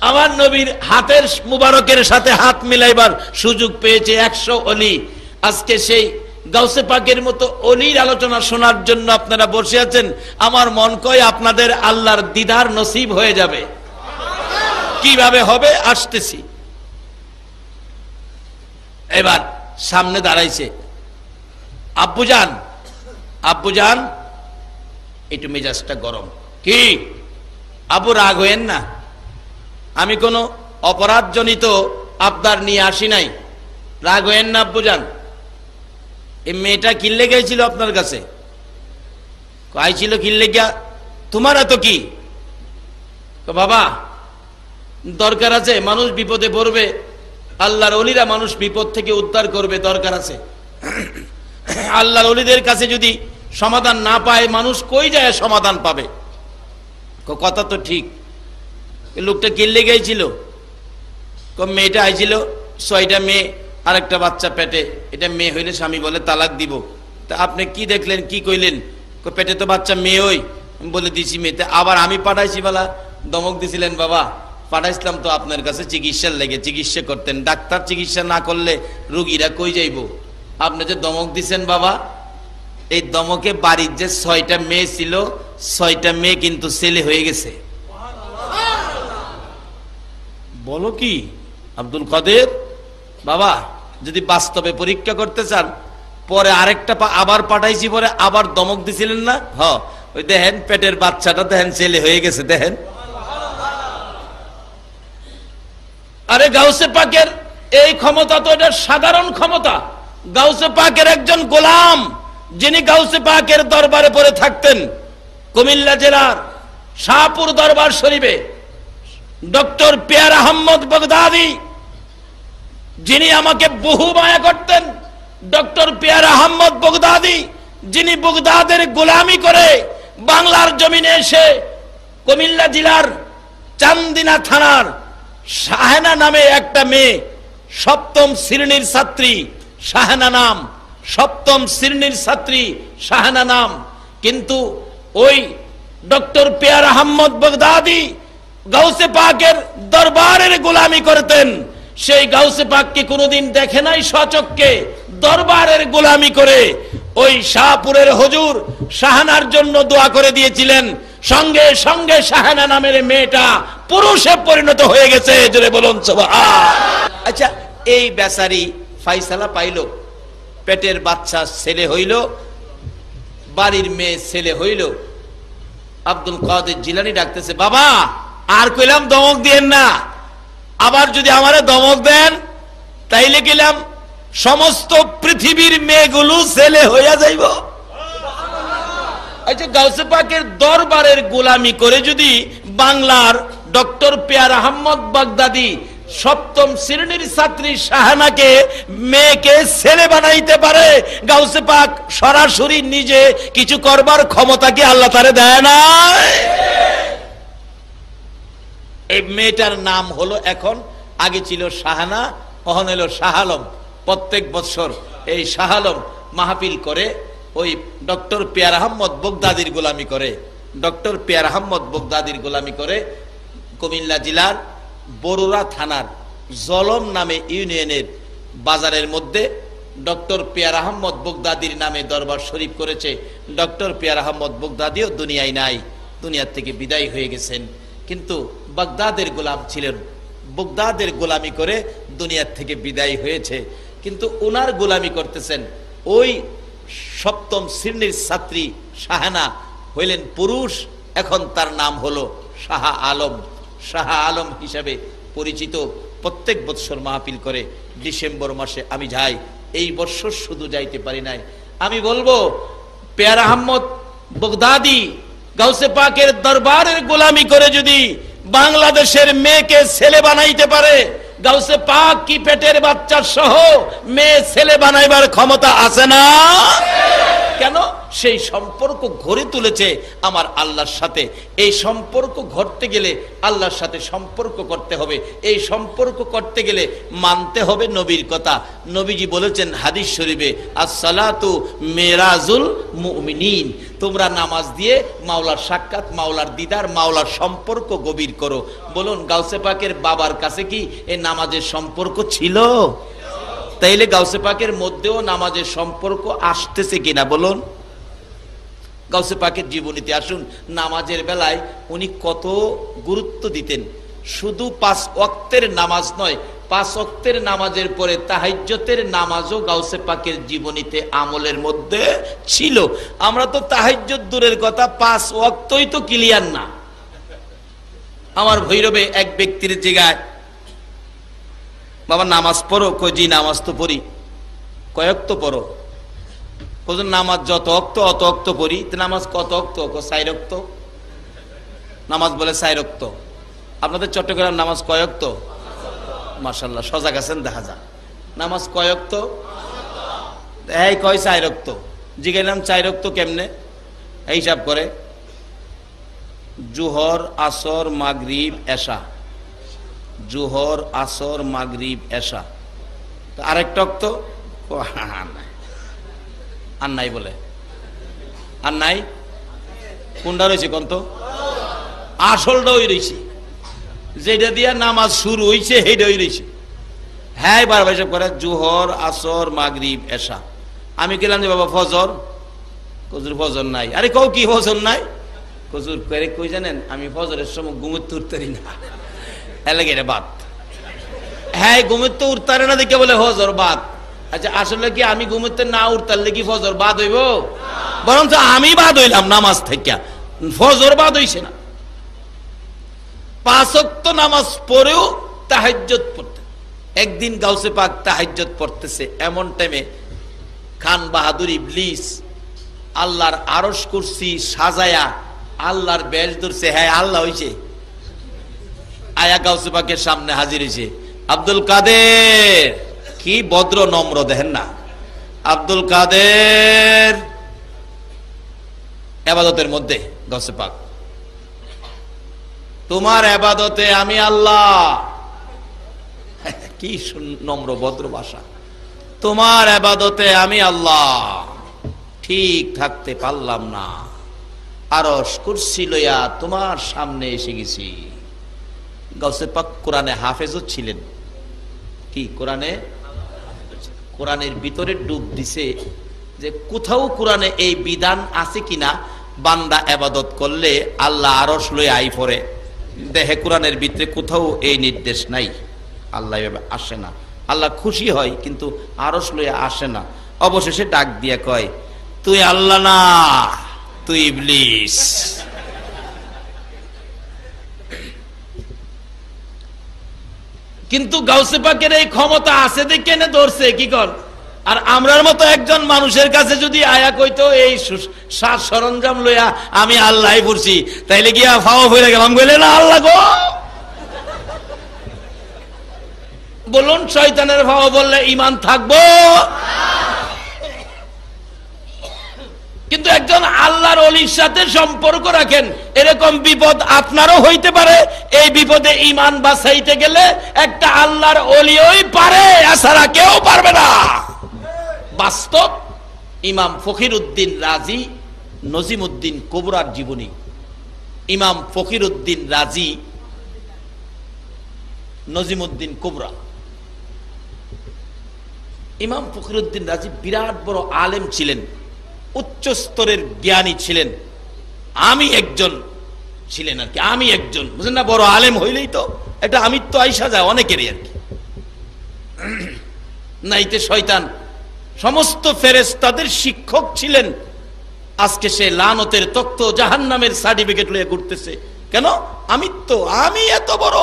আমার নবীর হাতের মুবারকের সাথে হাত মিলাইবার সুযোগ পেয়েছে 100 ওলি। আজকে সেই গাউসে পাকের মতো অলির আলোচনা শোনার জন্য আপনারা বসে আছেন। আমার মন কয় আপনাদের আল্লাহর দিদার নসিব হয়ে যাবে। কিভাবে হবে আসতেছি। এবার সামনে দাঁড়াইছে আব্বুজান, আব্বুজান একটু মেজাজটা গরম। কি আবু রাগ হইেন না, আমি কোনো অপরাধজনিত আবদার নিয়ে আসি নাই, রাগ হইেন না আব্বুজান। এই মেয়েটা কিনলে গেছিল আপনার কাছে, আইছিল কিনলে গিয়া, তোমার এত কি? বাবা দরকার আছে, মানুষ বিপদে পড়বে, আল্লাহর ওলিরা মানুষ বিপদ থেকে উদ্ধার করবে, দরকার আছে। আল্লাহর ওলিদের কাছে যদি সমাধান না পায় মানুষ কই যায় সমাধান পাবে? কথা তো ঠিক। লোকটা কিনলে গেছিল, মেয়েটা আইছিল, 6টা মেয়ে আর একটা বাচ্চা পেটে। এটা মেয়ে হইলে স্বামী বলে তালাক দিব। তা আপনি কি দেখলেন, কি কইলেন? পেটে তো বাচ্চা মেয়ে, ওই বলে দিছি মেয়েতে। আবার আমি পাঠাইছি বলা, দমক দিছিলেন বাবা। পাঠাইছিলাম তো আপনার কাছে চিকিৎসার লেগে, চিকিৎসা করতেন। ডাক্তার চিকিৎসা না করলে রুগীরা কই যাইব? আপনি যে দমক দিছেন বাবা, এই দমকে বাড়ির যে 6টা মেয়ে ছিল, 6টা মেয়ে কিন্তু ছেলে হয়ে গেছে। বলো কি আব্দুল কাদের? বাবা যদি বাস্তবে পরীক্ষা করতে চান, পরে আরেকটা আবার পাঠাইছি, পরে আবার দমক দিছিলেন না? ওই দেখেন পেটের বাচ্চাটা দেখেন ছেলে হয়ে গেছে, দেখেন। আরে গাউসে পাকের এই ক্ষমতা তো এটা সাধারণ ক্ষমতা। গাউসে পাকের একজন গোলাম, যিনি গাউসে পাকের দরবারে পড়ে থাকতেন, কুমিল্লা জেলার শাহপুর দরবার শরীফে ডক্টর পিয়ার আহমদ বগদাদি, যিনি আমাকে বহু মায়া করতেন। ডক্টর পিয়ার আহমদ বগদাদি, যিনি বগদাদের গোলামি করে বাংলার জমিনে এসে কুমিল্লা জেলার চান্দিনা থানার শাহেনা নামে একটা মেয়ে, 7ম শ্রেণীর ছাত্রী, শাহেনা নাম, 7ম শ্রেণীর ছাত্রী শাহেনা নাম। কিন্তু ওই doctor peer Ahmad Baghdadi Ghause পাকের দরবারের গোলামি করতেন। সেই গাউসে পাককে কোনোদিন দেখে নাই সচক্ষে, দরবারের গোলামি করে ওই শাহপুরের হুজুর শাহানার জন্য দোয়া করে দিয়েছিলেন। সঙ্গে সঙ্গে শাহানা নামের মেয়েটা পুরুষে পরিণত হয়ে গেছে। জোরে বলুন সুবহান। আচ্ছা এই বেচারি ফাইসালা পাইল, পেটের বাচ্চা ছেলে হইল, বাড়ির মেয়ে ছেলে হইল। আব্দুল কাদের জিলানী ডাকতেছে, বাবা আর কইলাম দমক দিয়েন না, আবার যদি আমারে দমক দেন তাইলে গেলাম সমস্ত পৃথিবীর মেয়েগুলো ছেলে হইয়া যাইব। আচ্ছা, গাউসে পাকের দরবারের গোলামি করে যদি বাংলার ডক্টর পেয়ার আহমদ বাগদাদি সপ্তম শ্রেণীর ছাত্রী শাহানাকে মেয়েকে ছেলে বানাইতে পারে, গাউসে পাক সরাসরি নিজে কিছু করবার ক্ষমতা কি আল্লাহ তারে দেয় না? এই মেয়েটার নাম হলো এখন, আগে ছিল শাহানা, এখন হলো শাহ আলম। প্রত্যেক বছর এই শাহ আলম মাহফিল করে, ওই ডক্টর পেয়ার আহমদ বাগদাদির গোলামি করে। ডক্টর পেয়ার আহমদ বাগদাদির গোলামি করে কুমিল্লা জেলার বরুড়া থানার জলম নামে ইউনিয়নের বাজারের মধ্যে ডক্টর পেয়ার আহমদ বাগদাদির নামে দরবার শরীফ করেছে। ডক্টর পেয়ার আহমদ বাগদাদিও দুনিয়ায় নাই, দুনিয়ার থেকে বিদায় হয়ে গেছেন, কিন্তু বাগদাদের গোলাম ছিলেন। বাগদাদের গোলামি করে দুনিয়ার থেকে বিদায় হয়েছে, কিন্তু ওনার গোলামি করতেছেন ওই সপ্তম শ্রেণীর ছাত্রী শাহানা হইলেন পুরুষ, এখন তার নাম হলো শাহ আলম। শাহ আলম হিসাবে পরিচিত। প্রত্যেক বৎসর মাহফিল করে, ডিসেম্বর মাসে আমি যাই, এই বৎসর শুধু যাইতে পারি নাই। আমি বলবো পেয়ার আহমদ বাগদাদি গাউসে পাকের দরবারের গোলামি করে যদি বাংলাদেশের মেয়েকে ছেলে বানাইতে পারে, গাউসে পাক কি পেটের বাচ্চা সহ মেয়ে ছেলে বানাইবার ক্ষমতা আছে না? কেন? সেই সম্পর্ক গড়ে তুলেছে আমার আল্লাহর সাথে। এই সম্পর্ক গড়তে গেলে আল্লাহর সাথে সম্পর্ক করতে হবে। এই সম্পর্ক করতে গেলে মানতে হবে নবীর কথা। নবীজি বলেছেন হাদিস শরীফে, আসসালাতু মেরাজুল মুমিনিন, তোমরা নামাজ দিয়ে মাওলার সাক্ষাৎ, মাওলার দিদার, মাওলার সম্পর্ক গভীর করো। বলুন, গাউসে পাকের বাবার কাছে কি এই নামাজের সম্পর্ক ছিল? তাইলে গাউসে পাকের মধ্যেও নামাজের সম্পর্ক আসতেছে কিনা বলুন? গাউসে পাকের জীবনীতে আসুন, নামাজের বেলায় উনি কত গুরুত্ব দিতেন। শুধু 5 ওয়াক্তের নামাজ নয়, 5 ওয়াক্তের নামাজের পরে তাহাজ্জুদের নামাজও গাউসে পাকের জীবনীতে আমলের মধ্যে ছিল। আমরা তো তাহাজ্জুদ দূরের কথা, 5 ওয়াক্তই তো ক্লিয়ার না। আমার ভৈরবে এক ব্যক্তির জায়গায়, বাবা নামাজ পড়ো? কই জি নামাজ তো পড়ি। কয়েক তো পড়ো? কোজন নামাজ যত অক্ত অত অক্ত পড়ি। নামাজ কত অক্ত? 4 অক্ত। নামাজ বলে 4 অক্ত। আপনাদের চট্টগ্রাম নামাজ কয় অক্ত? মাশাআল্লাহ, সজাগ আছেন দেখা যায়। নামাজ কয় অক্ত? এই কয় 4 অক্ত। জিজ্ঞাসলাম 4 অক্ত কেমনে? এই হিসাব করে, জোহর, আসর, মাগরিব, এশা। জোহর, আসর, মাগরিব, এশা। আরেকটা অক্ত আর নাই বলে, আর নাই। কোনটা রয়েছে কোন তো? আসলটা ওই রয়েছে, যেটা দিয়া নামাজ শুরু হয়েছে সেইটাই রয়েছে। হ্যাঁ, বারবার হিসাব করে, জোহর, আসর, মাগরিব, এশা। আমি গেলাম যে বাবা ফজর, কজুর ফজর নাই। আরে কও কি ফজর নাই? কজুর করে কই জানেন, আমি ফজরের সময় ঘুমোতে উঠতারি না, এলাকে বাদ। হ্যাঁ, ঘুমোতে উঠতারে না দেখে বলে ফজর বাদ। আচ্ছা, আসলে কি আমি ঘুমোতে না উঠতারলে কি ফজর বাদ হইব? বরং আমি বাদ হইলাম নামাজ থেকে, ফজর বাদ হইছে না। 5 ওয়াক্ত নামাজ পড়েও তাহাজ্জুদ পড়তে। একদিন গাউসে পাক তাহাজ্জুদ পড়তেছে, এমন টাইমে খান বাহাদুর ইবলিস আল্লাহর আরশ কুরসি সাজায়া আল্লাহর বেশ ধরছে। হ্যাঁ, আল্লাহ হইছে, আয়া গাউসে পাকের সামনে হাজির হয়েছে। আব্দুল কাদের, কি ভদ্র নম্র দেখেন না। আব্দুল কাদের ইবাদতের মধ্যে, গাউসে পাক, তোমার ইবাদতে আমি আল্লাহ। কি নম্র ভদ্র ভাষা। তোমার ইবাদতে আমি আল্লাহ ঠিক থাকতে পারলাম না, আরশ কুরসি লইয়া তোমার সামনে এসে গেছি। গাউসে পাক কোরআনে হাফেজও ছিলেন। কি কোরআনে? কোরআনের ভিতরে ডুব দিছে যে কোথাও কোরআনে এই বিধান আছে কিনা, বান্দা ইবাদত করলে আল্লাহ আরশ লইয়া আই পড়ে। দেখে কোরআনের ভিতরে কোথাও এই নির্দেশ নাই। আল্লাহ এভাবে আসে না। আল্লাহ খুশি হয় কিন্তু আরশ লইয়া আসে না। অবশেষে ডাক দিয়া কয়, তুই আল্লাহ না, তুই ইবলিস। কিন্তু গাউসে পাকের এই ক্ষমতা আছে দেখে না ধরছে কি কর। আর আমরার মতো একজন মানুষের কাছে যদি আয়া কইতো এই সাজ সরঞ্জাম লইয়া আমি আল্লাহ পড়ছি, তাইলে গিয়া ফাও হয়ে গেলাম, বলে না আল্লাহ গো বলুন, শয়তানের ফাও বললে ঈমান থাকবো? কিন্তু একজন আল্লাহর ওলির সাথে সম্পর্ক রাখেন, এরকম বিপদ আপনারও হইতে পারে। এই বিপদে ঈমান বাঁচাইতে গেলে একটা আল্লাহর ওলিই পারে, এছাড়া কেউ পারবে না। বাস্তব। ইমাম ফকিরউদ্দিন রাজি নজিমউদ্দিন কুবরার জীবনী। ইমাম ফকিরউদ্দিন রাজি নজিমউদ্দিন কুবরা। ইমাম ফকিরউদ্দিন রাজি বিরাট বড় আলেম ছিলেন, উচ্চ স্তরের জ্ঞানী ছিলেন। আমি একজন ছিলেন আর কি, আমি একজন, বুঝলেন না, বড় আলেম হইলেই তো এটা আমিত্ব আইসা যায় অনেকেরই আর কি। নাইতে শয়তান সমস্ত ফেরেশতাদের শিক্ষক ছিলেন। আজকে সে লানতের তক্ত জাহান্নামের সার্টিফিকেট লইয়া ঘুরতেছে। কেন? আমিত্ব, আমি এত বড়,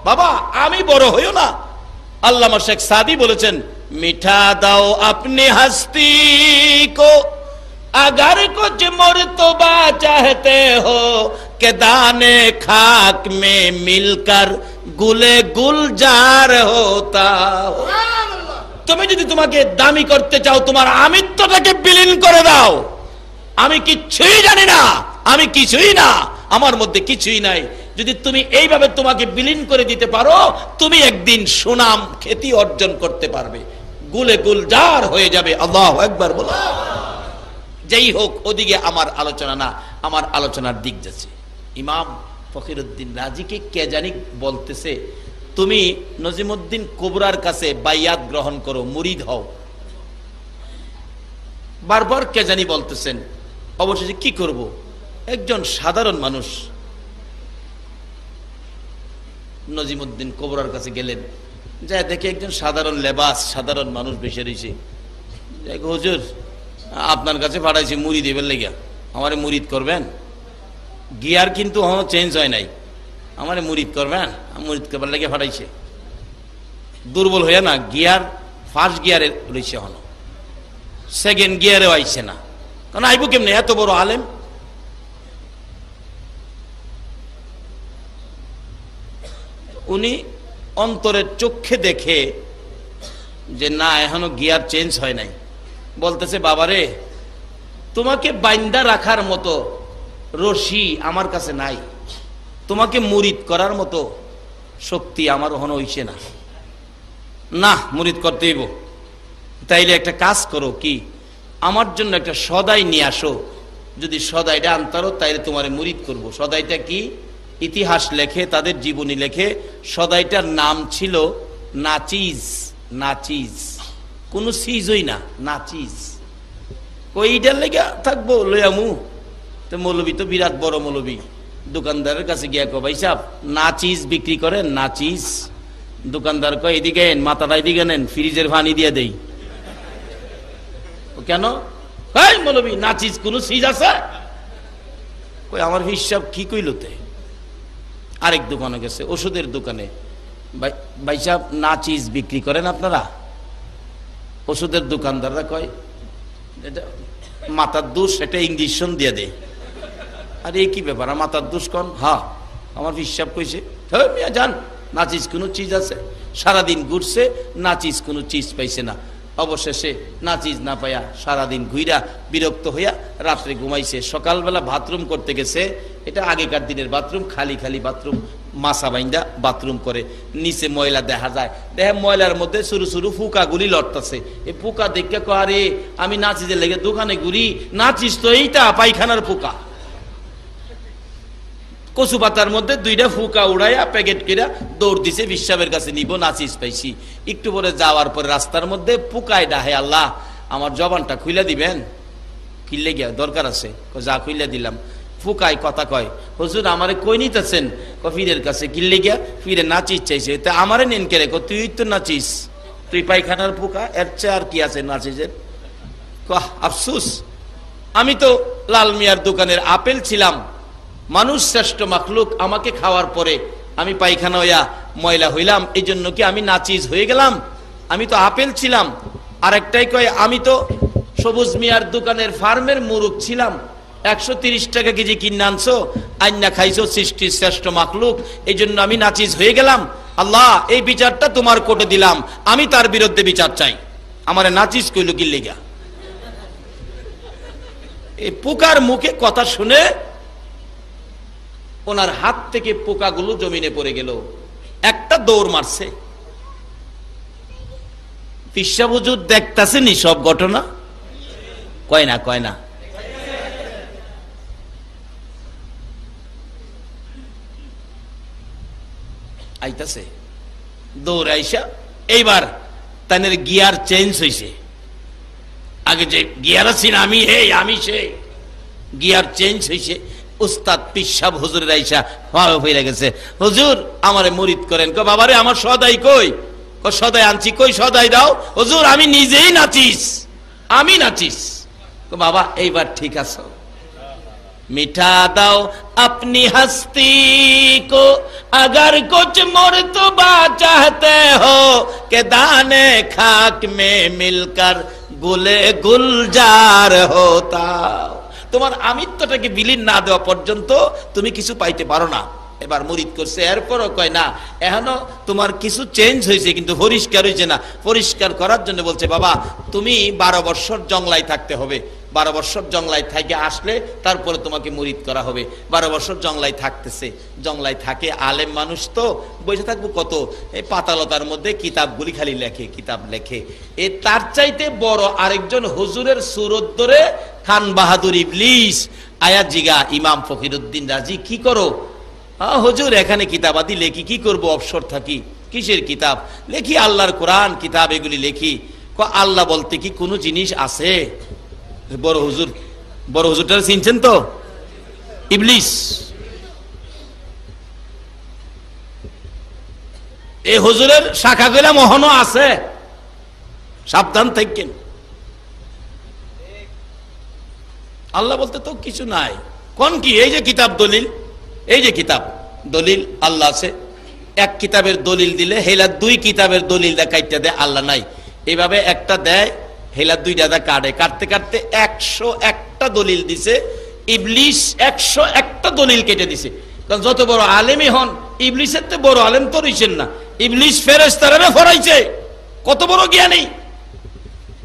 বাবা আমি বড় হইও না। আল্লামা শেখ সাদি বলেছেন, মিঠা দাও আপনি হস্তি কো अगर कुछ मर्तबा चाहते हो कि दाने खाक में मिलकर गुले गुलजार होता हो। তুমি যদি তোমাকে দামি করতে চাও, তোমার আমিত্বটাকে বিলীন করে দাও। আমি কিছুই জানি না, আমি কিছুই না, আমার মধ্যে কিছুই নাই। যদি তুমি এইভাবে তোমাকে বিলীন করে দিতে পারো, তুমি একদিন সুনাম খ্যাতি অর্জন করতে পারবে, গুলে গুলজার হয়ে যাবে। আল্লাহু আকবার বলো। যেই হোক, ওদিকে আমার আলোচনা না, আমার আলোচনার দিক যাচ্ছে। ইমাম ফকিরউদ্দিন রাজিকে কে জানি বলতেছে, তুমি নজিমউদ্দিন কুবরার কাছে বাইয়াত গ্রহণ করো, মুরিদ হও। বারবার কে জানি বলতেছেন। অবশেষে কি করব, একজন সাধারণ মানুষ নজিমউদ্দিন কুবরার কাছে গেলেন, যা দেখে একজন সাধারণ লেবাস, সাধারণ মানুষ বেশি রয়েছে। হুজুর, আপনার কাছে পাঠাইছি মুরিদ এবার লেগে, আমারে মুরিদ করবেন। গিয়ার কিন্তু চেঞ্জ হয় নাই, আমারে মুরিদ করবেন, মুরিদ করবার লেগে পাঠাইছে। দুর্বল হইয়া না, গিয়ার ফার্স্ট গিয়ারে রয়েছে, হন সেকেন্ড গিয়ারেও আইছে না। কারণ আইব কেমনে, এত বড় আলেম। উনি অন্তরের চোখে দেখে যে না, এখনো গিয়ার চেঞ্জ হয় নাই। বলতেছে, বাবারে, তোমাকে বাইন্দা রাখার মতো রশি আমার কাছে নাই, তোমাকে মুরিদ করার মতো শক্তি আমার ওখানে হইছে না। না, মুরিদ করতে হইব। তাইলে একটা কাজ করো, কি, আমার জন্য একটা সদাই নিয়ে আসো। যদি সদাইটা আনতারো, তাইলে তোমারে মুরিদ করব। সদাইটা কি? ইতিহাস লেখে, তাদের জীবনী লেখে, সদাইটার নাম ছিল নাচিজ। নাচিজ কোন সিজই না, নাচিজ। কইটার লেগে থাকবো লইয়ামু। তো মৌলবী তো বিরাট বড় মৌলবী, দোকানদারের কাছে গিয়া কো, ভাই সাহেব নাচিজ বিক্রি করেন? নাচিজ। দোকানদার কয়, এদিকে মাথাটা এদিকে নেন, ফ্রিজের পানি দিয়ে দেই। কেন? ভাই মৌলবী, নাচিজ কোন সিজ আছে? কই আমার হিসাব কি কইলতে। আরেক দোকানে গেছে, ওষুধের দোকানে, ভাই সাহেব নাচিজ বিক্রি করেন আপনারা? ওষুধের দোকানদাররা কয়, এটা মাথার দোষ, এটা ইঞ্জেকশন দিয়ে দে। আরে কি ব্যাপার, মাথার দোষ কন? হ্যাঁ, আমার হিসাব কইছে। যান, নাচিজ কোনো চিজ আছে? সারাদিন ঘুরছে, নাচিজ কোনো চিজ পাইছে না। অবশেষে নাচিজ না পাইয়া সারাদিন ঘুইরা বিরক্ত হইয়া রাত্রে ঘুমাইছে। সকালবেলা বাথরুম করতে গেছে, এটা আগেকার দিনের বাথরুম, খালি খালি বাথরুম, মাসা বাইন্দা বাথরুম করে, নিচে ময়লা দেখা যায়, দেখে ময়লার মধ্যে সরু সরু ফুকা গুলি লড়তাছে। এই পোকা দেখে আরে আমি নাচিজের লেগে দোকানে ঘুরি, নাচিস তো এইটা পায়খানার পোকা। কচু পাতার মধ্যে দুইটা ফুকা উড়াইয়া প্যাকেট করে দৌড় দিছে, বিশ্বাবের কাছে নিব, নাচিস পাইছি। একটু পরে যাওয়ার পরে রাস্তার মধ্যে পোকায় ডাহে, আল্লাহ আমার জবানটা খুইলা দিবেন। কিনলে গিয়া দরকার আছে, যা খুইলা দিলাম। ফুকায় কথা কয়, হুজুর আমারে কই নিতেছেন? ফিরের কাছে। কিনলে গিয়া ফিরে নাচিস চাইছে, তা আমারে নেন কে রে? তুই তো নাচিস, তুই পায়খানার পোকা, এর চেয়ে আর কি আছে নাচিসের? আফসুস, আমি তো লাল মিয়ার দোকানের আপেল ছিলাম, মানুষ শ্রেষ্ঠ মাখলুক, আমাকে খাওয়ার পরে আমি পায়খানা হইয়া ময়লা হইলাম, এই জন্য কি আমি নাচিজ হয়ে গেলাম? আমি তো আপেল ছিলাম। আরেকটাই কয়, আমি তো সবুজ মিয়ার দোকানের ফার্মের মুরুখ ছিলাম, 130 টাকা কেজি কিনে আনছো, আইনা খাইছো, সৃষ্টির শ্রেষ্ঠ মাখলুক, এই জন্য আমি নাচিজ হয়ে গেলাম। আল্লাহ, এই বিচারটা তোমার কোর্টে দিলাম, আমি তার বিরুদ্ধে বিচার চাই। আমারে নাচিজ কইল কি লেগা? এই পোকার মুখে কথা শুনে ওনার হাত থেকে পোকাগুলো জমিনে পড়ে গেল। একটা দৌড় মারছে। পিসা হুজুর দেখতাছেনি সব ঘটনা? কয় না, কয় না। আইতাছে দৌড় আইসা, এইবার তাদের গিয়ার চেঞ্জ হয়েছে। আগে যে গিয়ার আছেন আমি আমি সে, গিয়ার চেঞ্জ হয়েছে। উস্তাদ পিসাব হুজুরের আইসা হয়ে গেছে, হুজুর আমারে মুরিদ করেন। কো বাবারে, আমার সদাই কই? ও সদাই আনছি। কই সদাই দাও? হুজুর আমি নিজেই নাচিস, আমি নাচিস। কো বাবা এইবার ঠিক আছে, মিঠা দাও अपनी हस्ती को, अगर कुछ मुर्तबा चाहते हो कि दाने खाक में मिलकर गुले गुलजार होता। তোমার আমিত্বটাকে বিলীন না দেওয়া পর্যন্ত তুমি কিছু পাইতে পারো না। এবার মুরিদ করছে, এরপরও কয় না, এখনো তোমার কিছু চেঞ্জ হয়েছে কিন্তু পরিষ্কার হয়েছে না। পরিষ্কার করার জন্য বলছে, বাবা তুমি 12 বছর জংলায় থাকতে হবে, 12 বছর জংলায় থেকে আসলে তারপরে তোমাকে মুরিদ করা হবে। 12 বছর জংলায় থাকতেছে, জংলায় থাকে, আলেম মানুষ তো বসে থাকবো কত, এই পাতালতার মধ্যে কিতাবগুলি খালি লেখে, কিতাব লেখে। এ তার চাইতে বড় আরেকজন হুজুরের সুরত ধরে খান বাহাদুর ইবলিস আয়া জিগা ইমাম ফকিরউদ্দিন রাজি, কি করো? হুজুর এখানে কিতাবাদি লেখি, কি করব, অবসর থাকি। কিসের কিতাব? লেখি আল্লাহর কোরআন কিতাব, এগুলি লেখি। আল্লাহ বলতে কি কোনো জিনিস আছে? বড় হুজুর, বড় হুজুরটা চিনছেন তো? ইবলিস। এই হুজুরের শাখা গেলা মোহনও আছে, সাবধান থাকেন। আল্লাহ বলতে তো কিছু নাই। কোন কি? এই যে কিতাব দলিল, এই যে কিতাব দলিল আল্লাহ আছে। এক কিতাবের দলিল দিলে হেলা 2 কিতাবের দলিল দেখাইতে দেয়, আল্লাহ নাই। এইভাবে একটা দেয়, হেলা 2টা দা কাটে, কাটতে কাটতে 101টা দলিল দিছে। ইবলিস 101টা দলিল কেটে দিছে। কারণ যত বড় আলেমই হন, ইবলিসের তো বড় আলেম তো রইছেন না। ইবলিস ফেরেশতারে ফরাইছে, কত বড় জ্ঞানী,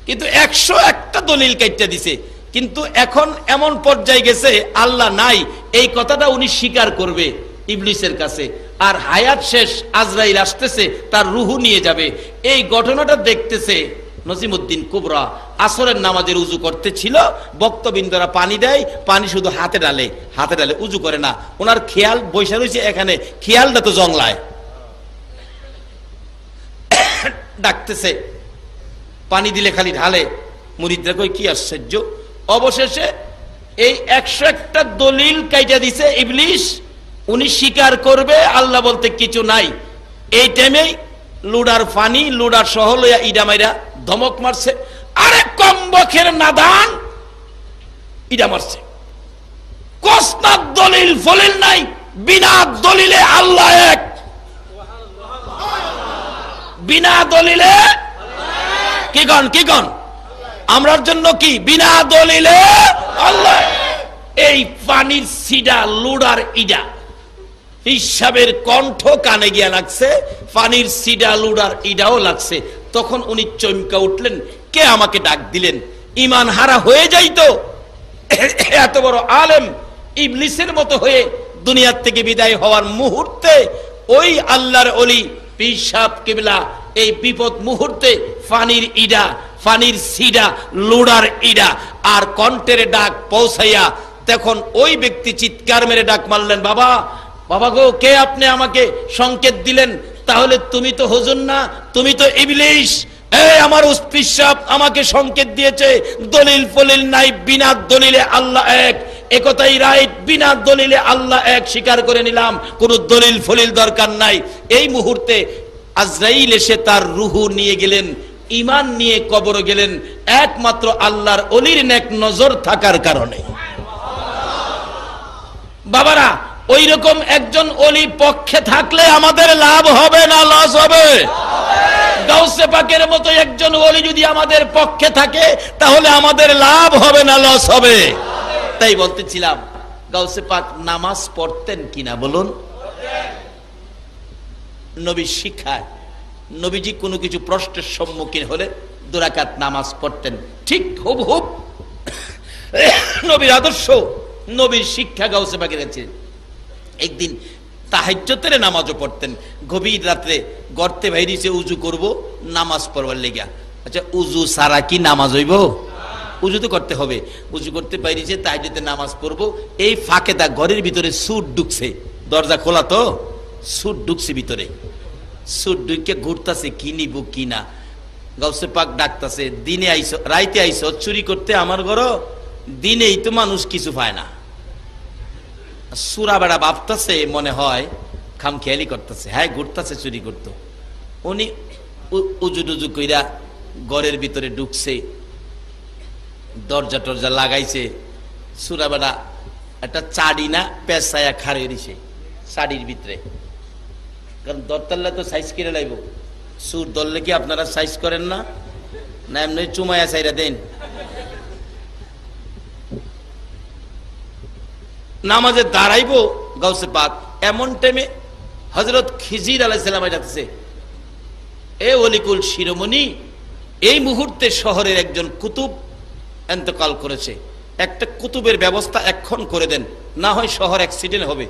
কিন্তু 101টা দলিল কেটে দিছে। কিন্তু এখন এমন পর্যায়ে গেছে, আল্লাহ নাই এই কথাটা উনি স্বীকার করবে ইবলিসের কাছে। আর হায়াত শেষ, আজরাইল আসতেছে, তার রুহু নিয়ে যাবে। এই ঘটনাটা দেখতেছে নজিমউদ্দিন কুবরা। আসরের নামাজের উজু করতে ছিল, বক্তবিন্দরা পানি দেয়, পানি শুধু হাতে ডালে, হাতে ডালে, উজু করে না। ওনার খেয়াল বৈশা রয়েছে এখানে, খেয়ালটা তো জংলায়। ডাকতেছে, পানি দিলে খালি ঢালে। মুরিদরা কই কি আশ্চর্য। অবশেষে এই 101টা দলিল কাইটা দিছে ইবলিস। উনি স্বীকার করবে আল্লাহ বলতে কিছু নাই। এই টাইমেই লুডার ফানি, লুডার সহ লইয়া ইডা মাইরা ধমক মারছে। আরে কমবখের নাদান, ইডা মারছে। কসনাত দলিল ফলিল নাই, বিনা দলিলে আল্লাহ এক, বিনা দলিলে কি গণ, কি গণ আমরার জন্য কি? বিনা দলিলে আল্লাহ। এই পানির সিডা লুডার ইডা হিসাবের কণ্ঠ কানে গিয়া লাগছে, পানির সিডা লুডার ইডাও লাগছে। তখন উনি চমকা উঠলেন, কে আমাকে ডাক দিলেন? ইমান হারা হয়ে যাইতো। এত বড় আলেম ইবলিসের মতো হয়ে দুনিয়ার থেকে বিদায় হওয়ার মুহূর্তে ওই আল্লাহর ওলি পীর সাহেব কিবলা এই বিপদ মুহূর্তে পানির ইডা, পানির সিডা, লুডার ইডা আর কণ্ঠের ডাক পৌঁছাইয়া তখন ওই ব্যক্তি চিৎকার মেরে ডাক মারলেন, বাবা, বাবা গো, কে আপনি আমাকে সংকেত দিলেন? তাহলে তুমি তো হুজুর না, তুমি তো ইবলিস। এই আমার পীর সাহেব আমাকে সংকেত দিয়েছে, দলিল ফলিল নাই, বিনা দলিলে আল্লাহ এক। একথাই রাইট, বিনা দলিলে আল্লাহ এক স্বীকার করে নিলাম, কোন দলিল ফলিল দরকার নাই। এই মুহূর্তে আজরাইল এসে তার রুহু নিয়ে গেলেন, ঈমান নিয়ে কবরে গেলেন, একমাত্র আল্লাহর ওলির নেক নজর থাকার কারণে। বাবারা, ওই রকম একজন ওলি পক্ষে থাকলে আমাদের লাভ হবে না লস হবে? গাউসে পাকের মতো একজন ওলি যদি আমাদের পক্ষে থাকে তাহলে আমাদের লাভ হবে না লস হবে? তাই বলতেছিলাম, গাউসে পাক নামাজ পড়তেন কিনা বলুন? নবীর শিক্ষায় নবীজি কোনো কিছু প্রশ্নের সম্মুখীন হলে 2 রাকাত নামাজ পড়তেন, ঠিক হুবহুব নবীর আদর্শ, নবীর শিক্ষা গাউসে পাকের কাছে। একদিন তাহাজ্জুদের নামাজও পড়তেন, গভীর রাত্রে গর্তে বাইরেছে উজু করব নামাজ পড়বার লেগা। আচ্ছা, উজু সারা কি নামাজ হইব? উজু তো করতে হবে। উজু করতে বাইরেছে, তাহাজ্জুদের নামাজ পড়বো, এই ফাঁকে দা ঘরের ভিতরে সুট ঢুকছে, দরজা খোলা তো, সুট ঢুকছে ভিতরে, সুট ঢুকে ঘুরতাছে কি নিব কি না। গাউসে পাক ডাকতাছে, দিনে আইস রাইতে আইস চুরি করতে আমার ঘর, দিনেই তো মানুষ কিছু পায় না। সুরা বেড়া ভাবতেছে মনে হয় খামখেয়ালি করতেছে, হ্যাঁ ঘুরতেছে চুরি করতো। উনি উজু টুজু কইরা ঘরের ভিতরে ঢুকছে, দরজা টরজা লাগাইছে। সুরা বেড়া একটা চাড়ি না পেঁচায়া খাড়ে দিছে চাড়ির ভিতরে, কারণ দরতাল্লা তো সাইজ করে লাইব। সুর ধরলে কি আপনারা সাইজ করেন না? না এমনি চুমায়া চাইরা দেন? নামাজে দাঁড়াইবো গাউসে পাক, এমন টাইমে হযরত খিজির আলাইহিস সালাম যাচ্ছে, এ ওলিকুল শিরোমণি, এই মুহূর্তে শহরের একজন কুতুব ইন্তেকাল করেছে, একটা কুতুবের ব্যবস্থা এখন করে দেন, না হয় শহর অ্যাক্সিডেন্ট হবে।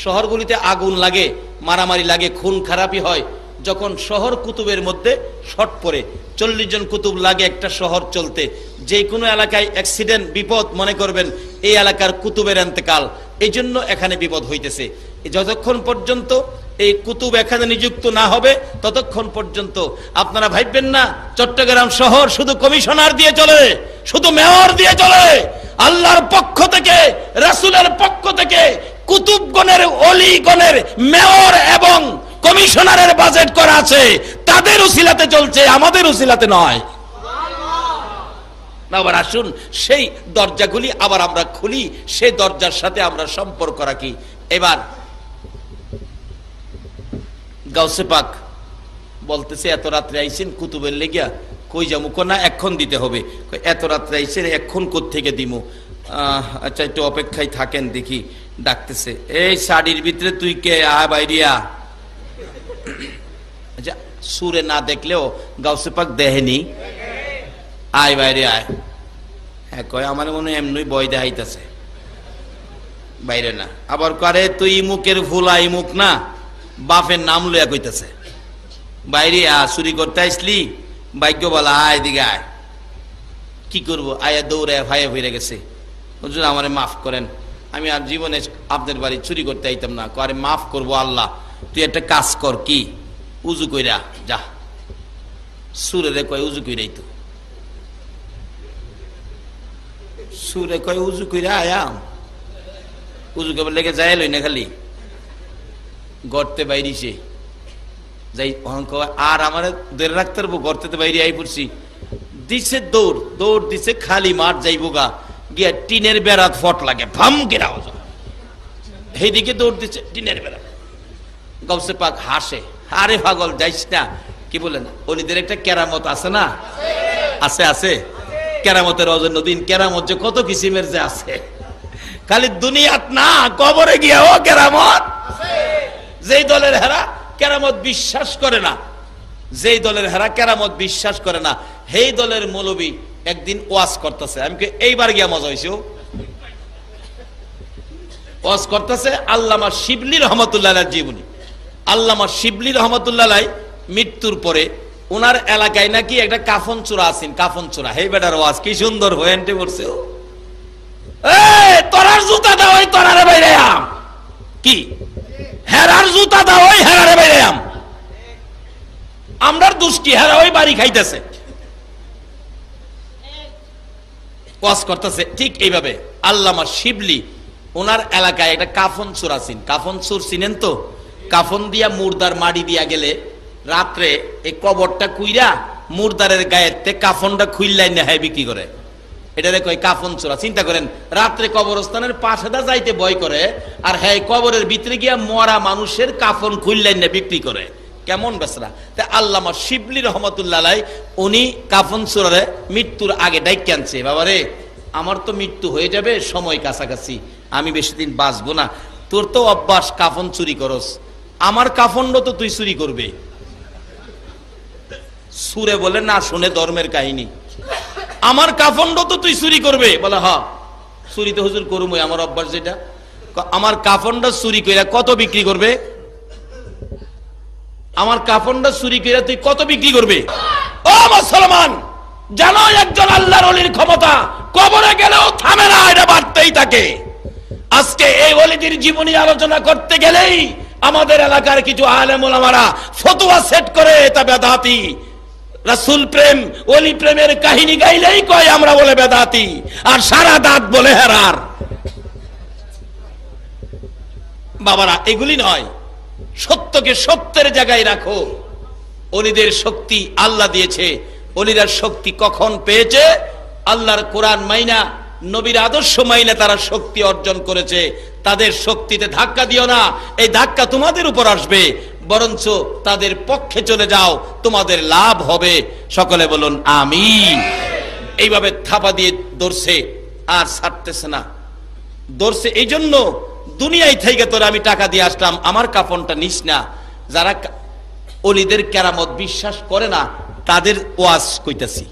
শহরগুলিতে আগুন লাগে, মারামারি লাগে, খুন খারাপি হয়। যখন শহর কুতুবের মধ্যে শর্ট পড়ে, 40 জন কুতুব লাগে একটা শহর চলতে, যে কোনো এলাকায় অ্যাক্সিডেন্ট বিপদ মনে করবেন এই এলাকার কুতুবের ইন্তেকাল, এই জন্য এখানে বিপদ হইতেছে। যতক্ষণ পর্যন্ত এই কুতুব এখানে নিযুক্ত না হবে ততক্ষণ পর্যন্ত আপনারা ভাববেন না চট্টগ্রাম শহর শুধু কমিশনার দিয়ে চলে, শুধু মেয়র দিয়ে চলে। আল্লাহর পক্ষ থেকে, রাসূলের পক্ষ থেকে কুতুবগণের, ওলিগণের, মেয়র এবং কমিশনারের বাজেট করা আছে, তাদের উসিলাতে চলছে, আমাদের উসিলাতে নয়। আবার আসুন সেই দরজাগুলি আবার আমরা খুলি, সেই দরজার সাথে আমরা সম্পর্ক রাখি। এবার গাউসে পাক বলতেছে, এত রাত্রে আইছেন কুতুবের লেগিয়া, কই যাবো? না এখন দিতে হবে। এত রাত্রে আইছেন, এখন কোত্থেকে দিমু? আচ্ছা একটু অপেক্ষায় থাকেন, দেখি। ডাকতেছে, এই শাড়ির ভিতরে তুই কে? আয় বাইরিয়া। আচ্ছা, সুরে না দেখলেও গাউসে পাক দেহেনি, আয় বাইরে আয়। হ্যাঁ কয়, আমার মনে হয় এমনি বয় দেখাইতেছে, বাইরে না। আবার করে, তুই ইমুকের ফুলা, ইমুক না, বাপের নাম লইয়া কইতেছে, বাইরে আ, চুরি করতে আইসলি? ভাগ্য বলা, আয় দিকে আয়। কি করবো? আয়া দৌড়ে ভাইয়া ফিরে গেছে, হুজুর আমারে মাফ করেন, আমি আর জীবনে আপনার বাড়ি চুরি করতে আইতাম না। করে, মাফ করবো আল্লাহ, তুই একটা কাজ কর। কি? উজু কইরা যা। সুরে রে কয়, উজু কইরাই তো। সুরে কয়, উজু কইরা আয়াম, উজু করবার লেগে যাই লই না, খালি গর্তে বাইরিছে যাই। আর আমার ধরে রাখতে পারবো? গর্তে বাইরে আই পড়ছি। দিছে দৌড়, দৌড় দিছে, খালি মাঠ যাইবো গা, গিয়া টিনের বেড়াত ফট লাগে, ফাম কেরা সেইদিকে দৌড় দিচ্ছে টিনের বেড়া। গাউসে পাক হাসে, আরে পাগল যাইস না। কি বলেন? ওলিদের একটা কেরামত আছে না? আছে, আছে। কেরামতের অজন্যদিন কেরামত যে কত কিসিমের যে আছে, খালি দুনিয়াত না, কবরে গিয়াও কেরামত। যেই দলের হেরা কেরামত বিশ্বাস করে না, যেই দলের হেরা কেরামত বিশ্বাস করে না, সেই দলের মৌলবী একদিন ওয়াজ করতেছে। আমি এইবার গিয়া মজা হয়েছে, ওয়াজ করতেছে আল্লামা শিবলি রহমতুল্লাহ জীবনী। আল্লামা শিবলি রহমতুল্লাহ মৃত্যুর পরে ওনার এলাকায় নাকি একটা কাফন চূড়া আছেন, কাফন চূড়া। হে বেটার ওয়াজ কি সুন্দর হয়েন্টে পড়ছে। তোরার জুতা দাও, ওই তোরারে বাইরে আম। কি? হেরার জুতা দাও, ওই হেরারে বাইরে আম। আমরার দোষ কি? হেরা ওই বাড়ি খাইতেছে, ওয়াজ করতেছে। ঠিক এইভাবে আল্লামা শিবলি ওনার এলাকায় একটা কাফন চূড়া আছেন। কাফন চূড় চিনেন তো? কাফন দিয়া মুর্দার মাটি দিয়া গেলে রাত্রে এই কবরটা কুইরা মুর্দারের গায়েতে কাফনটা খুইল্লাই না হয় বিক্রি করে। এটারে কয় কাফন চোরা। চিন্তা করেন, রাত্রে কবরস্থানের পাশে দা যাইতে ভয় করে, আর হ্যাঁ কবরের ভিতরে গিয়া মরা মানুষের কাফন খুললেন না বিক্রি করে, কেমন বেসরা। তা আল্লামা শিবলি রহমতুল্লাহ আলাইহি উনি কাফন চোরারে মৃত্যুর আগে ডাইকে আনছে, বাবারে আমার তো মৃত্যু হয়ে যাবে, সময় কাছাকাছি, আমি বেশি দিন বাঁচবো না, তোর তো অভ্যাস কাফন চুরি করস, আমার কাফনটা তো তুই চুরি করবে। সুরে বলে না শুনে ধর্মের কাহিনী, আমার কাফনটা তো তুই চুরি করবে, বলে হ্যাঁ চুরি তো হুজুর করুম, আমার অভ্যাস যেটা। আমার কাফনটা চুরি কইরা কত বিক্রি করবে? আমার কাফনটা চুরি কইরা তুই কত বিক্রি করবে? ও মুসলমান, জানো একজন আল্লাহর ওলির ক্ষমতা কবরে গেলেও থামে না, এটা বাড়তেই থাকে। আজকে এই ওলিদের জীবনী আলোচনা করতে গেলেই আমাদের এলাকার কিছু আলেম ওলামারা ফতোয়া সেট করে এটা বেদাতি। রাসূল প্রেম, ওলি প্রেমের কাহিনী গাইলেই কয় আমরা বলে বেদাতি, আর সারা দাঁত বলে হেরার। বাবারা এগুলি নয়, সত্যকে সত্যের জায়গায় রাখো। ওলিদের শক্তি আল্লাহ দিয়েছে, ওলিরা শক্তি কখন পেয়েছে? আল্লাহর কোরআন মাইনা, নবীর আদর্শ মাইনা তারা শক্তি অর্জন করেছে। তাদের শক্তিতে ধাক্কা দিও না, এই ধাক্কা তোমাদের উপর আসবে, বরঞ্চ তাদের পক্ষে চলে যাও, তোমাদের লাভ হবে। সকলে বলুন আমিন। এইভাবে থাপা দিয়ে ধরছে, আর ছাড়তেছে না, ধরছে। এই জন্য দুনিয়ায় থেকে তোরা আমি টাকা দিয়ে আসলাম, আমার কাফনটা নিস না। যারা ওলিদের কেরামত বিশ্বাস করে না তাদের ওয়াজ কইতাছি,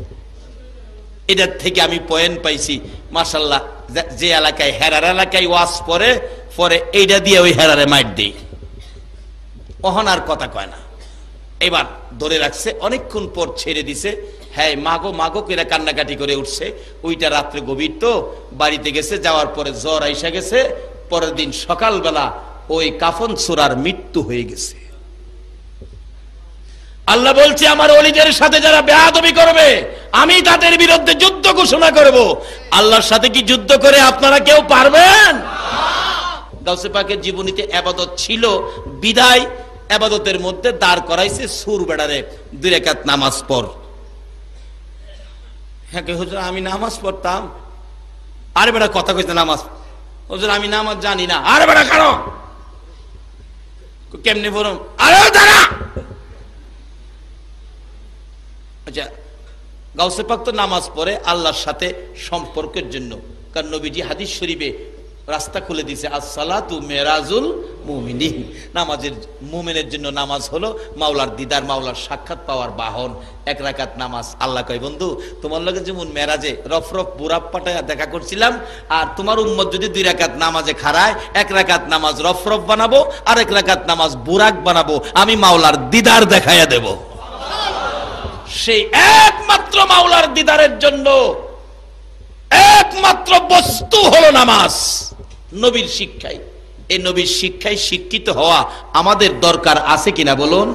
এটার থেকে আমি পয়েন্ট পাইছি। মাশাআল্লাহ, যে এলাকায় হেরার এলাকায় ওয়াজ পরে পরে এইটা দিয়ে ওই হেরারে মাইট দেই, অহন আর কথা কয় না। এবার ধরে রাখছে, অনেকক্ষণ পর ছেড়ে দিছে। হ্যাঁ মাগো মাগো করে কান্নাকাটি করে উঠছে। ওইটা রাত্রে গভীর তো, বাড়িতে গেছে, যাওয়ার পরে জ্বর আইসা গেছে। পরের দিন সকালবেলা ওই কাফন চোরার মৃত্যু হয়ে গেছে। আল্লাহ বলছে আমার ওলিদের সাথে যারা বেয়াদবি করবে আমি তাদের বিরুদ্ধে যুদ্ধ ঘোষণা করব। আল্লাহর সাথে কি যুদ্ধ করে আপনারা কেউ পারবেন? গাউসে পাকের জীবনীতে ইবাদত ছিল বিদায়, ইবাদতের মধ্যে দাঁড় করাইছে সুর বেড়ারে, 2 রাকাত নামাজ পড়। হ্যাঁ হুজুর আমি নামাজ পড়তাম। আরে বেটা কথা কইতে নামাজ, হুজুর আমি নামাজ জানি না। আরে বেটা কারো কেমনে পড়ুন? আরে দাঁড়া। আচ্ছা, গাউসে পাক তো নামাজ পড়ে আল্লাহর সাথে সম্পর্কের জন্য, কারণ নবীজি হাদিস শরীফে রাস্তা খুলে দিয়েছে, আসসালাতু মেরাজুল মুমিনিন, নামাজের মুমিনের জন্য নামাজ হলো মাওলার দিদার, মাওলার সাক্ষাৎ পাওয়ার বাহন। 1 রাকাত নামাজ। আল্লাহ কয় বন্ধু তোমার লগে যেমন মেরাজে রফরফ বুরাব পাটায়া দেখা করছিলাম, আর তোমার উম্মত যদি 2 রাকাত নামাজে খাড়ায়, 1 রাকাত নামাজ রফরফ বানাবো আর 1 রাকাত নামাজ বুরাক বানাবো, আমি মাওলার দিদার দেখাইয়া দেব। সেই একমাত্র মাওলার দিদারের জন্য একমাত্র বস্তু হলো নামাজ, নবীর শিক্ষায়। এই নবীর শিক্ষায় শিক্ষিত হওয়া আমাদের দরকার আছে কিনা বলুন?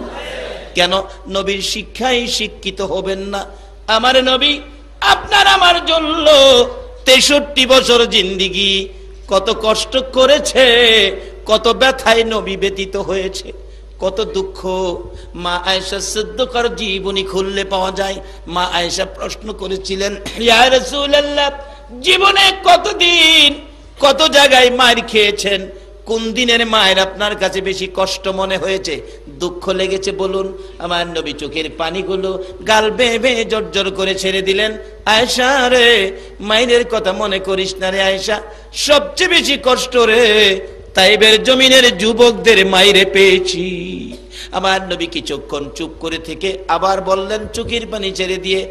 কেন নবীর শিক্ষায় শিক্ষিত হবেন না? আমার নবী আপনার আমার জন্য 63 বছর জিন্দেগি কত কষ্ট করেছে, কত ব্যথায় নবী ব্যতীত হয়েছে, কত দুঃখ। মা আয়েশা সিদ্দিকার জীবনী খুললে পাওয়া যায়। মা আয়েশা প্রশ্ন করেছিলেন, ইয়া রাসূলুল্লাহ জীবনে কতদিন কত জায়গায় মার খেয়েছেন, কোন দিনের মায়ের আপনার কাছে বেশি কষ্ট মনে হয়েছে, দুঃখ লেগেছে বলুন? আমার নবী চোখের পানিগুলো গাল বেয়ে বেয়ে জর্জর করে ছেড়ে দিলেন। আয়েশা রে মায়ের কথা মনে করিস না রে আয়েশা, সবচেয়ে বেশি কষ্ট রে তাইবের জমিনের যুবকদের মাইরে পেয়েছি। আমার নবী কিছুক্ষণ চুপ করে থেকে আবার বললেন চোখের পানি ছেড়ে দিয়ে,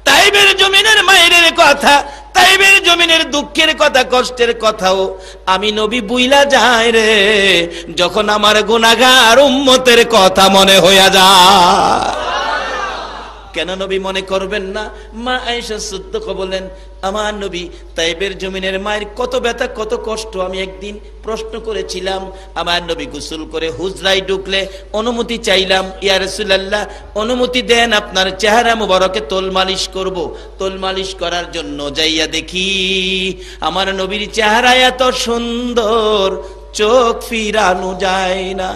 তাইবের জমিনের মায়ের কথা, তাইবের জমিনের দুঃখের কথা, কষ্টের কথাও আমি নবী বুইলা যাই রে যখন আমার গুনাহগার উম্মতের কথা মনে হইয়া যায়। কেন নবী মনে করবেন না? মা আয়েশা সিদ্দিকা বলেন, আমার নবী তাইবের জমিনের মায়ের কত ব্যথা কত কষ্ট আমি একদিন প্রশ্ন করেছিলাম। আমার নবী গোসল করে হুজরায় ঢুকলে অনুমতি চাইলাম, ইয়া রাসূলুল্লাহ অনুমতি দেন আপনার চেহারা মুবারকে তোল মালিশ করব। তোল মালিশ করার জন্য যাইয়া দেখি আমার নবীর চেহারা এত সুন্দর চোখ ফিরানো যায় না।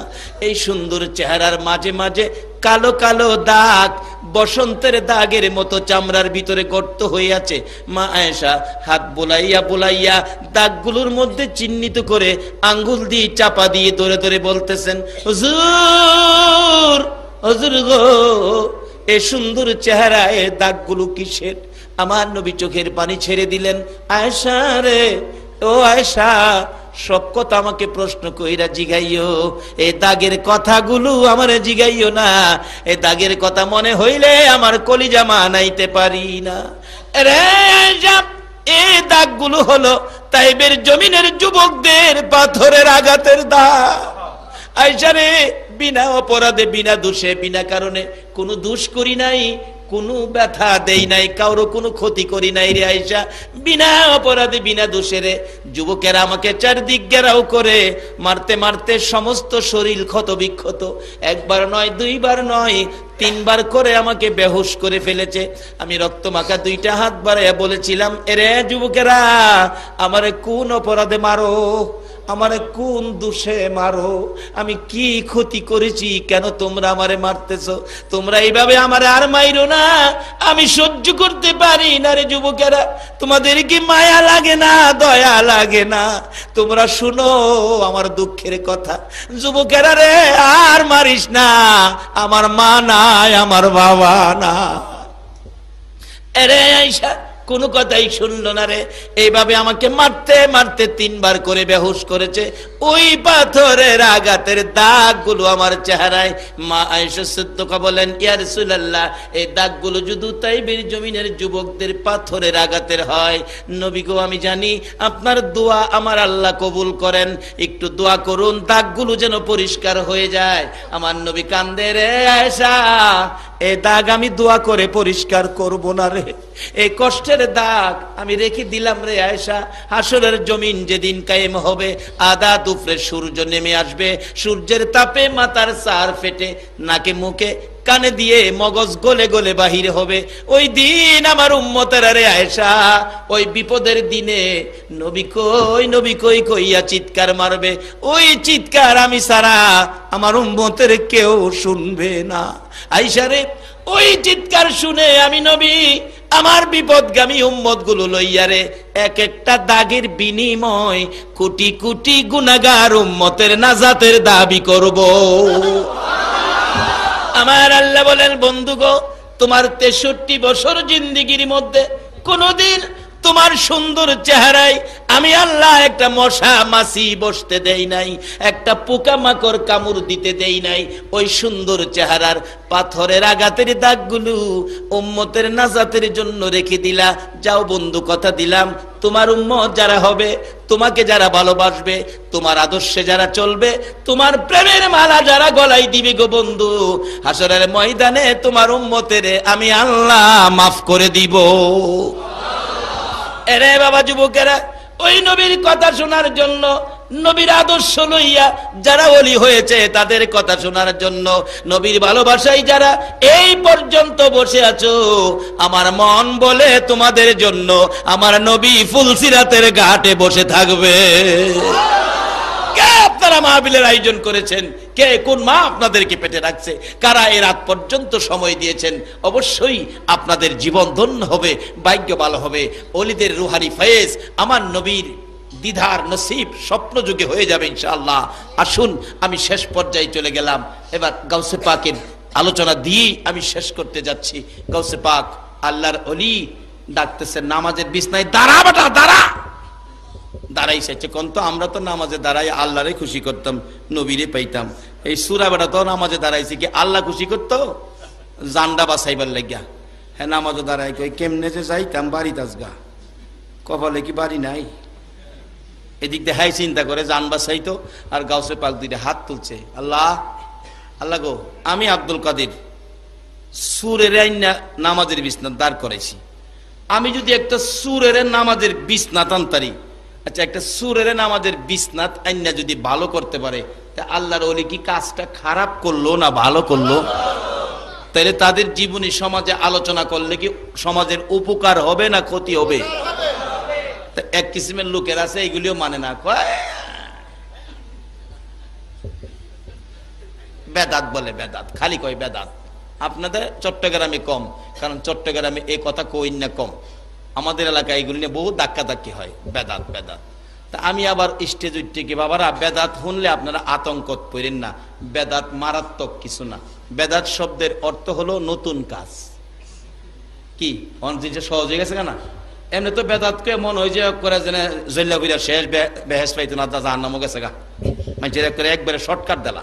এই সুন্দর চেহারার মাঝে মাঝে কালো কালো দাগ, বসন্তের দাগের মতো চামড়ার ভিতরে গর্ত হয়ে আছে। মা আয়েশা হাত বুলাইয়া বুলাইয়া দাগগুলোর মধ্যে চিহ্নিত করে আঙ্গুল দিয়ে চাপা দিয়ে ধরে ধরে বলতেছেন, হুজুর হুজুর গো, এ সুন্দর চেহারায় দাগগুলো কিসের? আমার নবী চোখের পানি ছেড়ে দিলেন। আয়েশা রে, ও আয়েশা, সব কথা আমাকে প্রশ্ন কইরা জিগাইও, এই দাগের কথাগুলো আমারে জিগাইও না। এই দাগের কথা মনে হইলে আমার কলিজা মানাইতে পারি না। রে আয়েশা, এই দাগগুলো হলো তাইবের জমিনের যুবকদের পাথরের আঘাতের দাগ। আয়েশা রে, বিনা অপরাধে, বিনা দোষে, বিনা কারণে কোনো দোষ করি নাই, কোনো ব্যথা দেই নাই, কারো কোনো ক্ষতি করি নাই রে আয়েশা। বিনা অপরাধে, বিনা দোষে রে যুবকেরা আমাকে চারদিক ঘেরাও করে মারতে মারতে সমস্ত শরীর ক্ষত বিক্ষত, একবার নয়, দুইবার নয়, তিনবার করে আমাকে বেহুশ করে ফেলেছে। আমি রক্তমাখা দুইটা হাত বাড়াইয়া বলেছিলাম, এরে যুবকেরা, আমারে কোন অপরাধে মারো, আমারে কোন দোষে মারো, আমি কি ক্ষতি করেছি, কেন তোমরা আমারে মারতেছো? তোমরা এইভাবে আমারে আর মাইরো না, আমি সহ্য করতে পারি না রে যুবকেরা। তোমাদের কি মায়া লাগে না, দয়া লাগে না? তোমরা শুনো আমার দুঃখের কথা। যুবকেরা রে, আর মারিস না, আমার মা নাই, আমার বাবা না। এরে আয়েশা কোনো কথাই শুনলো না রে, এইভাবে আমাকে মারতে মারতে তিনবার করে বেহুশ করেছে। ওই পাথরের আঘাতের দাগগুলো আমার চেহারায়। মা আয়েশা সিদ্দিকা বলেন, ইয়া রাসূলুল্লাহ, এই দাগগুলো যদি তাইবের জমিনের যুবকদের পাথরের আঘাতের হয়, নবী গো, আমি জানি আপনার দোয়া আমার আল্লাহ কবুল করেন, একটু দোয়া করুন দাগগুলো যেন পরিষ্কার হয়ে যায়। আমার নবী কান্দে, রে আয়েশা, এই দাগ আমি দোয়া করে পরিষ্কার করব না রে, এই কষ্টের দাগ আমি রেখে দিলাম রে আয়েশা। হাসরের জমিন যেদিন কায়েম হবে, আদা দুপুরে সূর্য নেমে আসবে, সূর্যের তাপে মাথার চার ফেটে নাকে মুখে কানে দিয়ে মগজ গলে গলে বাহির হবে। ওই দিন আমার উম্মতেরা রে আয়েশা, ওই বিপদের দিনে নবী কই, নবী কই কইয়া চিৎকার মারবে। ওই চিৎকার আমি সারা আমার উম্মতের কেউ শুনবে না। আয়েশা রে, ওই চিৎকার শুনে আমি নবী আমার বিপদগামী উম্মত গুলো লইয়া রে এক একটা দাগের বিনিময় কোটি কোটি গুনাহগার উম্মতের নাজাতের দাবি করব। আমার আল্লাহ বলেন, বন্ধু গো, তোমার 63 বছর জিন্দেগির মধ্যে কোনদিন তোমার সুন্দর চেহারায় আমি আল্লাহ একটা মশা মাছি বসতে দেই নাই, একটা পোকা মাকড় কামড় দিতে দেই নাই। ওই সুন্দর চেহারার পাথরের আঘাতের দাগগুলো উম্মতের নাজাতের জন্য রেখে দিলা। যাও বন্ধু, কথা দিলাম, তোমার উম্মত যারা হবে, তোমাকে যারা ভালোবাসবে, তোমার আদর্শে যারা চলবে, তোমার প্রেমের মালা যারা গলায় দিবে গো বন্ধু, হাসরের ময়দানে তোমার উম্মতের আমি আল্লাহ মাফ করে দিব। এরে বাবা যুবকেরা, ওই নবীর কথা শোনার জন্য, নবীর আদর্শ লইয়া যারা ওলি হয়েছে তাদের কথা শোনার জন্য, নবীর ভালোবাসায় যারা এই পর্যন্ত বসে আছো, আমার মন বলে তোমাদের জন্য আমার নবী ফুলসিরাতের ঘাটে বসে থাকবে। কে আপনারা মাহফিলের আয়োজন করেছেন? কে কোন মা আপনাদেরকে পেটে রাখছে? কারা এই রাত পর্যন্ত সময় দিয়েছেন? অবশ্যই আপনাদের জীবন ধন্য হবে, ভাগ্য ভালো হবে। ওলিদের রুহানি ফয়েজ আমার নবীর দিদার নসিব স্বপ্ন যুগে হয়ে যাবে ইনশাআল্লাহ। আসুন, আমি শেষ পর্যায়ে চলে গেলাম, এবার গাউসে পাকের আলোচনা দিয়ে আমি শেষ করতে যাচ্ছি। গাউসে পাক আল্লাহর ওলি ডাকতেছেন নামাজের বিছনায়, দাঁড়া বেটা দাঁড়া। দাঁড়াইছে কোন তো, আমরা তো নামাজে দাঁড়াই আল্লাহরে খুশি করতাম, নবীরে পাইতাম। এই সুরা বেটা তো নামাজে দাঁড়াইছে কি আল্লাহ খুশি করতো? জান্ডা বাসাইবার লাগিয়া। হ্যাঁ, নামাজে দাঁড়াই কই কেমনে যে যাইতাম বাড়ি তাজগা, কপালে কি বাড়ি নাই? এদিক দিয়ে হাই চিন্তা করে জান বাসাইতো, আর গাউসে পাক দুইটা হাত তুলছে, আল্লাহ আল্লাহ গো, আমি আব্দুল কাদের সুরের আইনা নামাজের বিছনা দাঁড় করাইছি, আমি যদি একটা সুরের নামাজের বিছনা টানতারি, আচ্ছা একটা সুরের নামাজের বিছনাত আইনা যদি ভালো করতে পারে, তা আল্লাহর ওলি কি কাজটা খারাপ করলো না ভালো করলো? তাহলে তাদের জীবনী সমাজে আলোচনা করলে কি সমাজের উপকার হবে না ক্ষতি হবে? এক কিসিমের লোকের আছে এগুলিও মানে না, কয় বেদাত বলে, বেদাত খালি কয় বেদাত। আপনাদের চট্টগ্রামে কম, কারণ চট্টগ্রামে এই কথা কই না কম, আমাদের এলাকায় এগুলি নিয়ে বহু ধাক্কাধাক্কি হয়, বেদাত বেদাত। তা আমি আবার স্টেজ উঠতে কি বাবারা, বেদাত শুনলে আপনারা আতঙ্কত পড়েন না, বেদাত মারাত্মক কিছু না। বেদাত শব্দের অর্থ হলো নতুন কাজ। কি জিনিসটা সহজ হয়ে গেছে না? এমনি তো বেদাতকে মন হয়ে যে করে যেন জল্লা বুঝা শেষ বেহেস পাইতো না, জাহান্নামও গেছে গা, মানে করে একবারে শর্টকাট দিলা।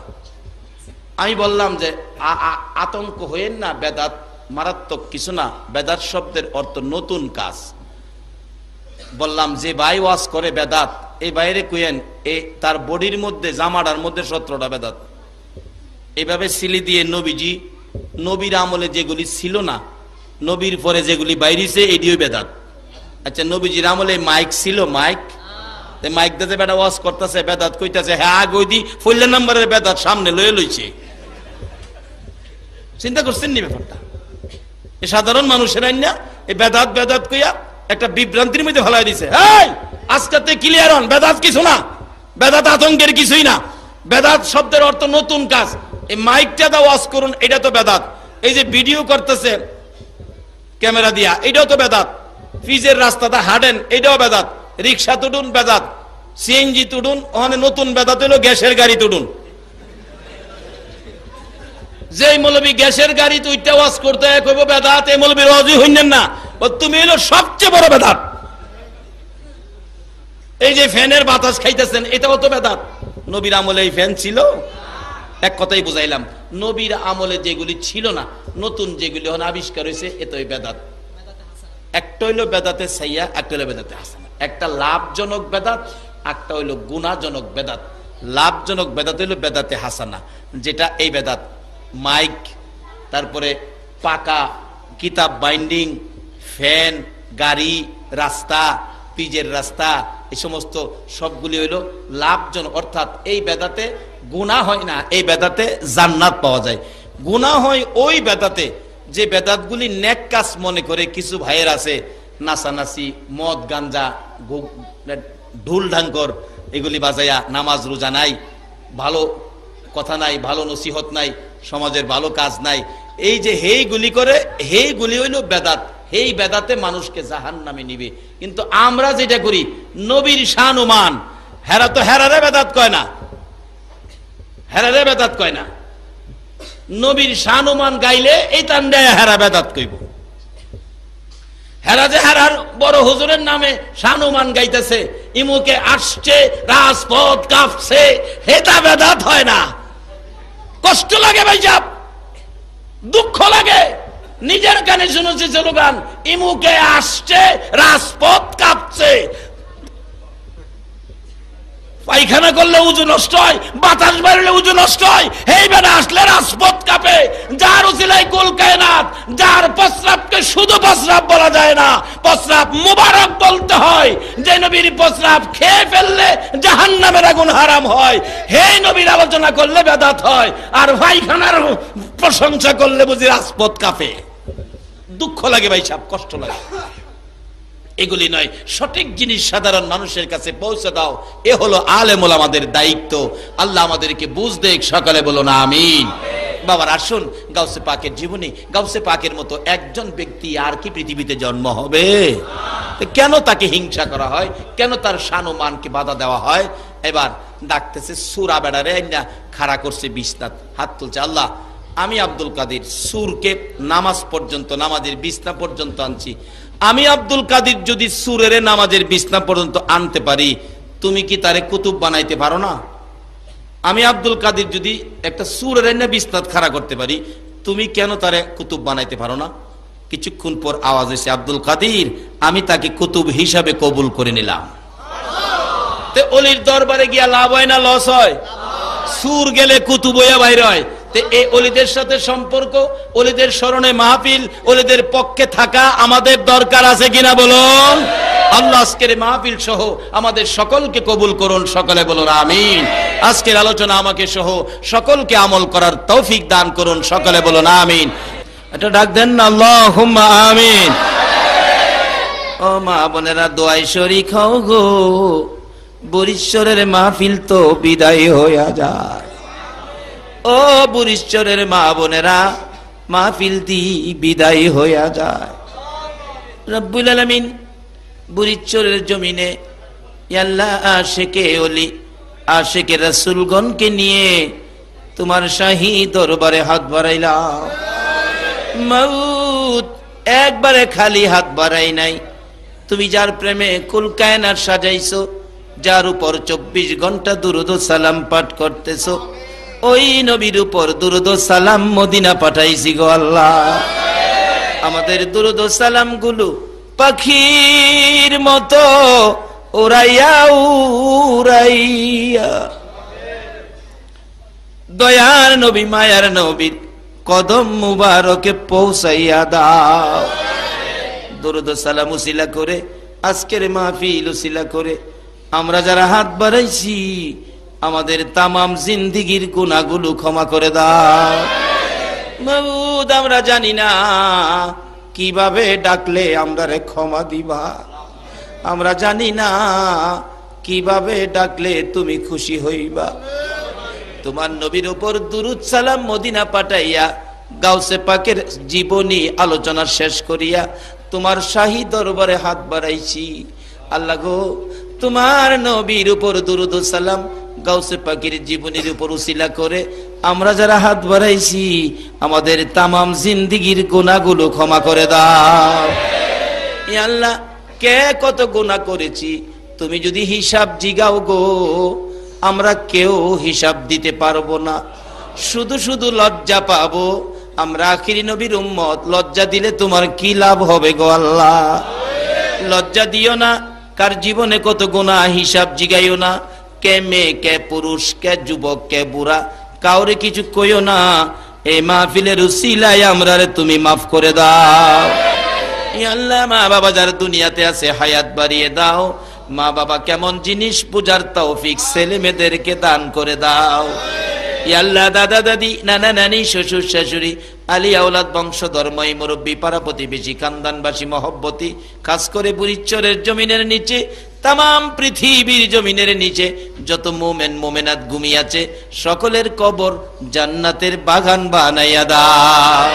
আমি বললাম যে আতঙ্ক হইেন না, বেদাত মারাত্মক কিছু না। বেদাত শব্দের অর্থ নতুন কাজ। বললাম যে ভাই ওয়াজ করে বেদাত, এই বাইরে কুয়েন এই তার বডির মধ্যে জামাটার মধ্যে 17টা বেদাত। এইভাবে সিলি দিয়ে নবীজি নবীর আমলে যেগুলি ছিল না, নবীর পরে যেগুলি বাইরেছে এটিও বেদাত। আচ্ছা নবীজির আমলে মাইক ছিল, মাইক মাইক দিতে বেটা ওয়াজ করতেছে, বেদাত কইতাছে হ্যাঁ গইদি ফইলা নাম্বারের বেদাত সামনে লয়ে লইছে। চিন্তা করছেন নি ব্যাপারটা? এই সাধারণ মানুষের আইনা এই বেদাত বেদাত কইয়া একটা বিভ্রান্তির মধ্যে ফেলাই দিছে। এই আজকে ক্লিয়ার হন, বেদাত কিছু না, বেদাত আতঙ্কের কিছুই না। বেদাত শব্দের অর্থ নতুন কাজ। এই মাইকটা দা ওয়াজ করুন, এটা তো বেদাত। এই যে ভিডিও করতেছে ক্যামেরা দিয়া, এটাও তো বেদাত। ফিজের রাস্তাটা হাঁটেন, এটাও বেদাত। রিক্সা তুডুন বেদাত, সিএনজি তুডুন, ওখানে নতুন বেদাত হলো গ্যাসের গাড়ি তুডুন। যেই মৌলবী গ্যাসের গাড়ি তুইটা ওয়াজ করতে কইব বেদাত, এই মৌলবী রাজি হইনেন না, তুমি হলো সবচেয়ে বড় বেদাত। এই যে ফ্যানের বাতাস খাইতেছেন, এটাও তো বেদাত। নবীর আমলে এই ফ্যান ছিল? এক কথাই বুঝাইলাম, নবীর আমলে যেগুলি ছিল না, নতুন যেগুলি এখন আবিষ্কার হয়েছে, এতই বেদাত। একটা হইলো বেদাতে সাইয়া, একটা হইলো বেদাতে হাসানা। একটা লাভজনক বেদাত, একটা হইলো গুণাজনক বেদাত। লাভজনক বেদাত হইলো বেদাতে হাসানা, যেটা এই বেদাত। মাইক, তারপরে পাকা কিতাব বাইন্ডিং, ফ্যান, গাড়ি, রাস্তা, পিজের রাস্তা, এই সমস্ত সবগুলি হইল লাভজনক। অর্থাৎ এই বেদাতে গুনাহ হয় না, এই বেদাতে জান্নাত পাওয়া যায়। গুনাহ হয় ওই বেদাতে যে বেদাতগুলি নেক কাজ মনে করে কিছু ভাইয়ের আছে, নাচানাচি, মদ গাঞ্জা, ঢুল ঢাঙ্কর এগুলি বাজাইয়া নামাজ রোজা নাই, ভালো কথা নাই, ভালো নসিহত নাই, সমাজের ভালো কাজ নাই, এই যে হেইগুলি করে, হেইগুলি হইল বেদাত। এই বেদাতে মানুষকে জাহান্নামে নিবে। কিন্তু আমরা যেটা করি, নবীর শান ও মান, হেরা তো হেরারে বেদাত কয় না, হেরারে বেদাত কয় না। নবীর শান ও মান গাইলে এই তান্ডায় হেরা বেদাত কইব। হেরা যে হেরার বড় হুজুরের নামে শান ও মান গাইতেছে, ইমুকে আসছে, রাজপথ কাঁপছে, হেতা বেদাত হয় না। কষ্ট লাগে ভাই সাহেব, দুঃখ লাগে। নিজের কানে শুনেছি স্লোগান, ইমুকে আসছে, রাজপথ কাঁপছে। পায়খানা করলে উজু নষ্ট হয়, বাতাস বাড়লে উজু নষ্ট হয়, এই বেলা আসলে রাজপথ কাঁপে। যার উসিলায় কুল কায়নাত, যার প্রস্রাবকে শুধু প্রস্রাব বলা যায় না, প্রস্রাব মুবারক বলতে হয়। যে নবীর প্রস্রাব খেয়ে ফেললে জাহান্নামের আগুন হারাম হয়, হে নবীর আলোচনা করলে বেদাত হয়। আর পায়খানার প্রশংসা করলে বুঝি রাজপথ কাঁপে। দুঃখ লাগে ভাই সাহেব, কষ্ট লাগে। এগুলি নয়, সঠিক জিনিস সাধারণ মানুষের কাছে পৌঁছে দাও, এ হলো আলেম ওলামাদের দায়িত্ব। আল্লাহ আমাদেরকে বুঝ দেখ, সকালে বলো না আমিন। বাবার আসুন, গাউসে পাকের জীবনী, গাউসে পাকের মতো একজন ব্যক্তি আর কি পৃথিবীতে জন্ম হবে? কেন তাকে হিংসা করা হয়? কেন তার শান ও মানকে বাধা দেওয়া হয়? এবার ডাকতেছে সুরা বেড়ারে না খাড়া করছে বিছনাত, হাত তুলছে, আল্লাহ আমি আব্দুল কাদির সুরকে নামাজ পর্যন্ত, নামাজের বিছনা পর্যন্ত আনছি। আমি আব্দুল কাদির যদি সুরের নামাজের বিছনা পর্যন্ত আনতে পারি, তুমি কি তারে কুতুব বানাইতে পারো না? আমি আব্দুল কাদির যদি একটা সুরের বিছনাত খাড়া করতে পারি, তুমি কেন তারে কুতুব বানাইতে পারো না? কিছুক্ষণ পর আওয়াজ এসে, আব্দুল কাদির আমি তাকে কুতুব হিসাবে কবুল করে নিলাম। তে অলির দরবারে গিয়া লাভ হয় না লস হয়? সুর গেলে কুতুব হইয়া বাইরে হয়। এই অলিদের সাথে সম্পর্ক, অলিদের স্মরণে মাহফিল, অলিদের পক্ষে থাকা আমাদের দরকার আছে কিনা বলুন? আল্লাহ আজকের মাহফিল সহ আমাদের সকলকে কবুল করুন, সকলে বলুন আমিন। আজকের আলোচনা আমাকে সহ সকলকে আমল করার তৌফিক দান করুন, সকলে বলুন আমিন। এটা ডাক দেন না, আল্লাহুম্মা আমিন। ও মা বোনেরা, দোয়াই শরীক হও গো, বরিশ্বরের মাহফিল তো বিদায় হইয়া যায়। ও বুড়িশ্বরের মা বোনেরা, মাহফিল দি বিদায় হইয়া যায়। রব্বুল আলামিন বুড়িচরের জমিনে আল্লাহ আশিকে ওলি আশিকে রাসূলগণকে নিয়ে তোমার শাহী দরবারে হাত বাড়াইলাম। মাউত একবারে খালি হাত বাড়াই নাই, তুমি যার প্রেমে কুল কায়নাত সাজাইছো, যার উপর 24 ঘন্টা দুরূদ ও সালাম পাঠ করতেছো, ওই নবীর উপর দুরূদ ও সালাম মদিনা পাঠাইছি গো আল্লাহ। আমাদের দুরূদ ও সালাম গুলো পাখির মতো উড়াইয়া উড়াইয়া দয়ার নবী মায়ার নবীর কদম মুবারকে পৌঁছাইয়া দাও। দুরূদ ও সালাম উসিলা করে আজকের মাহফিল উসিলা করে আমরা যারা হাত বাড়াইছি আমাদের তামাম জিন্দেগীর গুনাহগুলো ক্ষমা করে দাও। মাবুদ আমরা জানি না কিভাবে ডাকলে আমরারে ক্ষমা দিবা, আমরা জানি না কিভাবে ডাকলে তুমি খুশি হইবা। তোমার নবীর উপর দুরূদ সালাম মদিনা পাঠাইয়া গাউসে পাকের জীবনী আলোচনা শেষ করিয়া তোমার শাহী দরবারে হাত বাড়াইছি। আল্লাহ গো, তোমার নবীর উপর দুরূদ ও সালাম গাউসে পাকের জীবনীর উপর উসিলা করে আমরা যারা হাত বাড়াইছি আমাদের তামাম জিন্দেগীর গুনাহগুলো ক্ষমা করে দাও। ইয়া আল্লাহ, কে কত গুনাহ করেছি তুমি যদি হিসাব জিগাও গো, আমরা কেউ হিসাব দিতে পারবো না, শুধু শুধু লজ্জা পাবো। আমরা আখিরি নবীর উম্মত, লজ্জা দিলে তোমার কি লাভ হবে গো আল্লাহ? লজ্জা দিও না, কার জীবনে কত গুনাহ হিসাব জিগাইও না। কে মেয়ে, কে পুরুষ, কে যুবক, কে বুড়া, কাউরে কিছু কইও না। এই মাহফিলের উসিলায় আমরারে তুমি মাফ করে দাও। ইয়া আল্লাহ, মা বাবা যারা দুনিয়াতে আছে হায়াত বাড়িয়ে দাও। মা বাবা কেমন জিনিস পূজার তৌফিক ছেলে মেয়েদেরকে দান করে দাও। ইয়া আল্লাহ, দাদা দাদি, নানা নানি, শ্বশুর শাশুড়ি, আলী আওলাদ, বংশধর, মই মুরব্বী, পাড়া প্রতিবেশী, খানদানবাসী, মহব্বতী, খাস করে বুড়িচরের জমিনের নিচে, তামাম পৃথিবীর জমিনের নিচে যত মোমেন মোমেনাত ঘুমিয়ে আছে সকলের কবর জান্নাতের বাগান বানাইয়া দাও।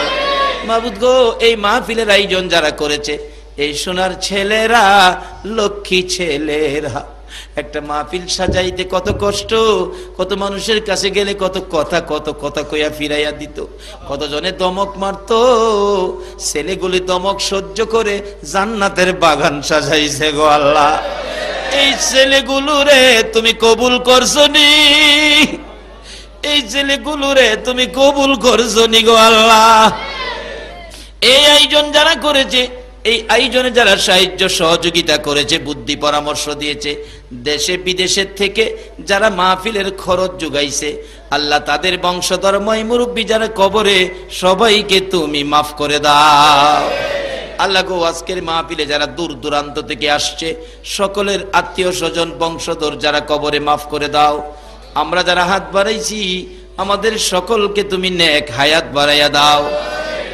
মাবুদ গো, এই মাহফিলের আয়োজন যারা করেছে, এই সোনার ছেলেরা, লক্ষ্মী ছেলেরা, একটা মাহফিল সাজাইতে কত কষ্ট, কত মানুষের কাছে গেলে কত কথা কইয়া ফিরাইয়া দিত, কত জনে দমক মারতো, ছেলেগুলি দমক সহ্য করে জান্নাতের বাগান সাজাইছে গো আল্লাহ। এই ছেলেগুলো রে তুমি কবুল করছো নি, এই ছেলেগুলো রে তুমি কবুল করছো নি গো আল্লাহ। এই আয়োজন যারা করেছে, এই আয়োজনে যারা সাহায্য সহযোগিতা করেছে, বুদ্ধি পরামর্শ দিয়েছে, দেশে বিদেশের থেকে যারা মাহফিলের খরচ যোগাইছে, আল্লাহ তাদের বংশধর মই মুরব্বী যারা কবরে, সবাইকে তুমি মাফ করে দাও। আল্লাহ গো, আজকের মাহফিলে যারা দূর দূরান্ত থেকে আসছে সকলের আত্মীয় স্বজন বংশধর যারা কবরে, মাফ করে দাও। আমরা যারা হাত বাড়াইছি আমাদের সকলকে তুমি নেক হায়াত বাড়াইয়া দাও।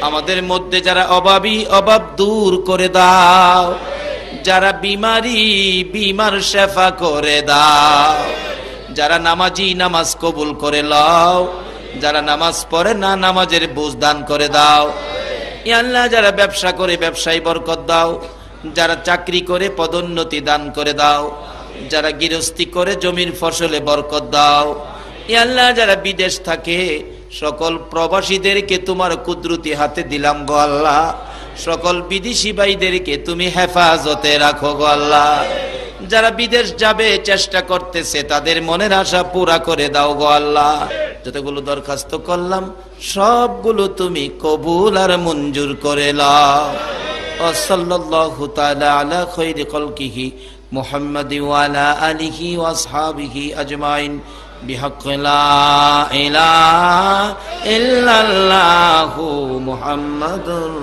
আমাদের মধ্যে যারা অভাবী, অভাব দূর করে দাও। যারা বিমারি, বিমার শেফা করে দাও। যারা নামাজি, নামাজ কবুল করে লও। যারা নামাজ পড়ে না, নামাজের বুঝ দান করে দাও। ইয়া আল্লাহ, যারা ব্যবসা করে ব্যবসায় বরকত দাও। যারা চাকরি করে পদোন্নতি দান করে দাও। যারা গৃহস্থী করে জমির ফসলে বরকত দাও। ইয়া আল্লাহ, যারা বিদেশ থাকে সকল প্রবাসীদেরকে তোমার কুদরতি হাতে দিলাম গো আল্লাহ। সকল বিদেশি ভাইদেরকে তুমি হেফাজতে রাখো গো আল্লাহ। যারা বিদেশ যাবে চেষ্টা করতেছে তাদের মনের আশা পুরা করে দাও গো আল্লাহ। যতগুলো দরখাস্ত করলাম সবগুলো তুমি কবুল আর মঞ্জুর করে নাও। সাল্লাল্লাহু তাআলা আলা খায়রি খালকিহি মুহাম্মাদি ওয়া আলা আলিহি ওয়া আসহাবিহি আজমাইন বিহাক্কি লা ইলাহা ইল্লাল্লাহু মুহাম্মাদুর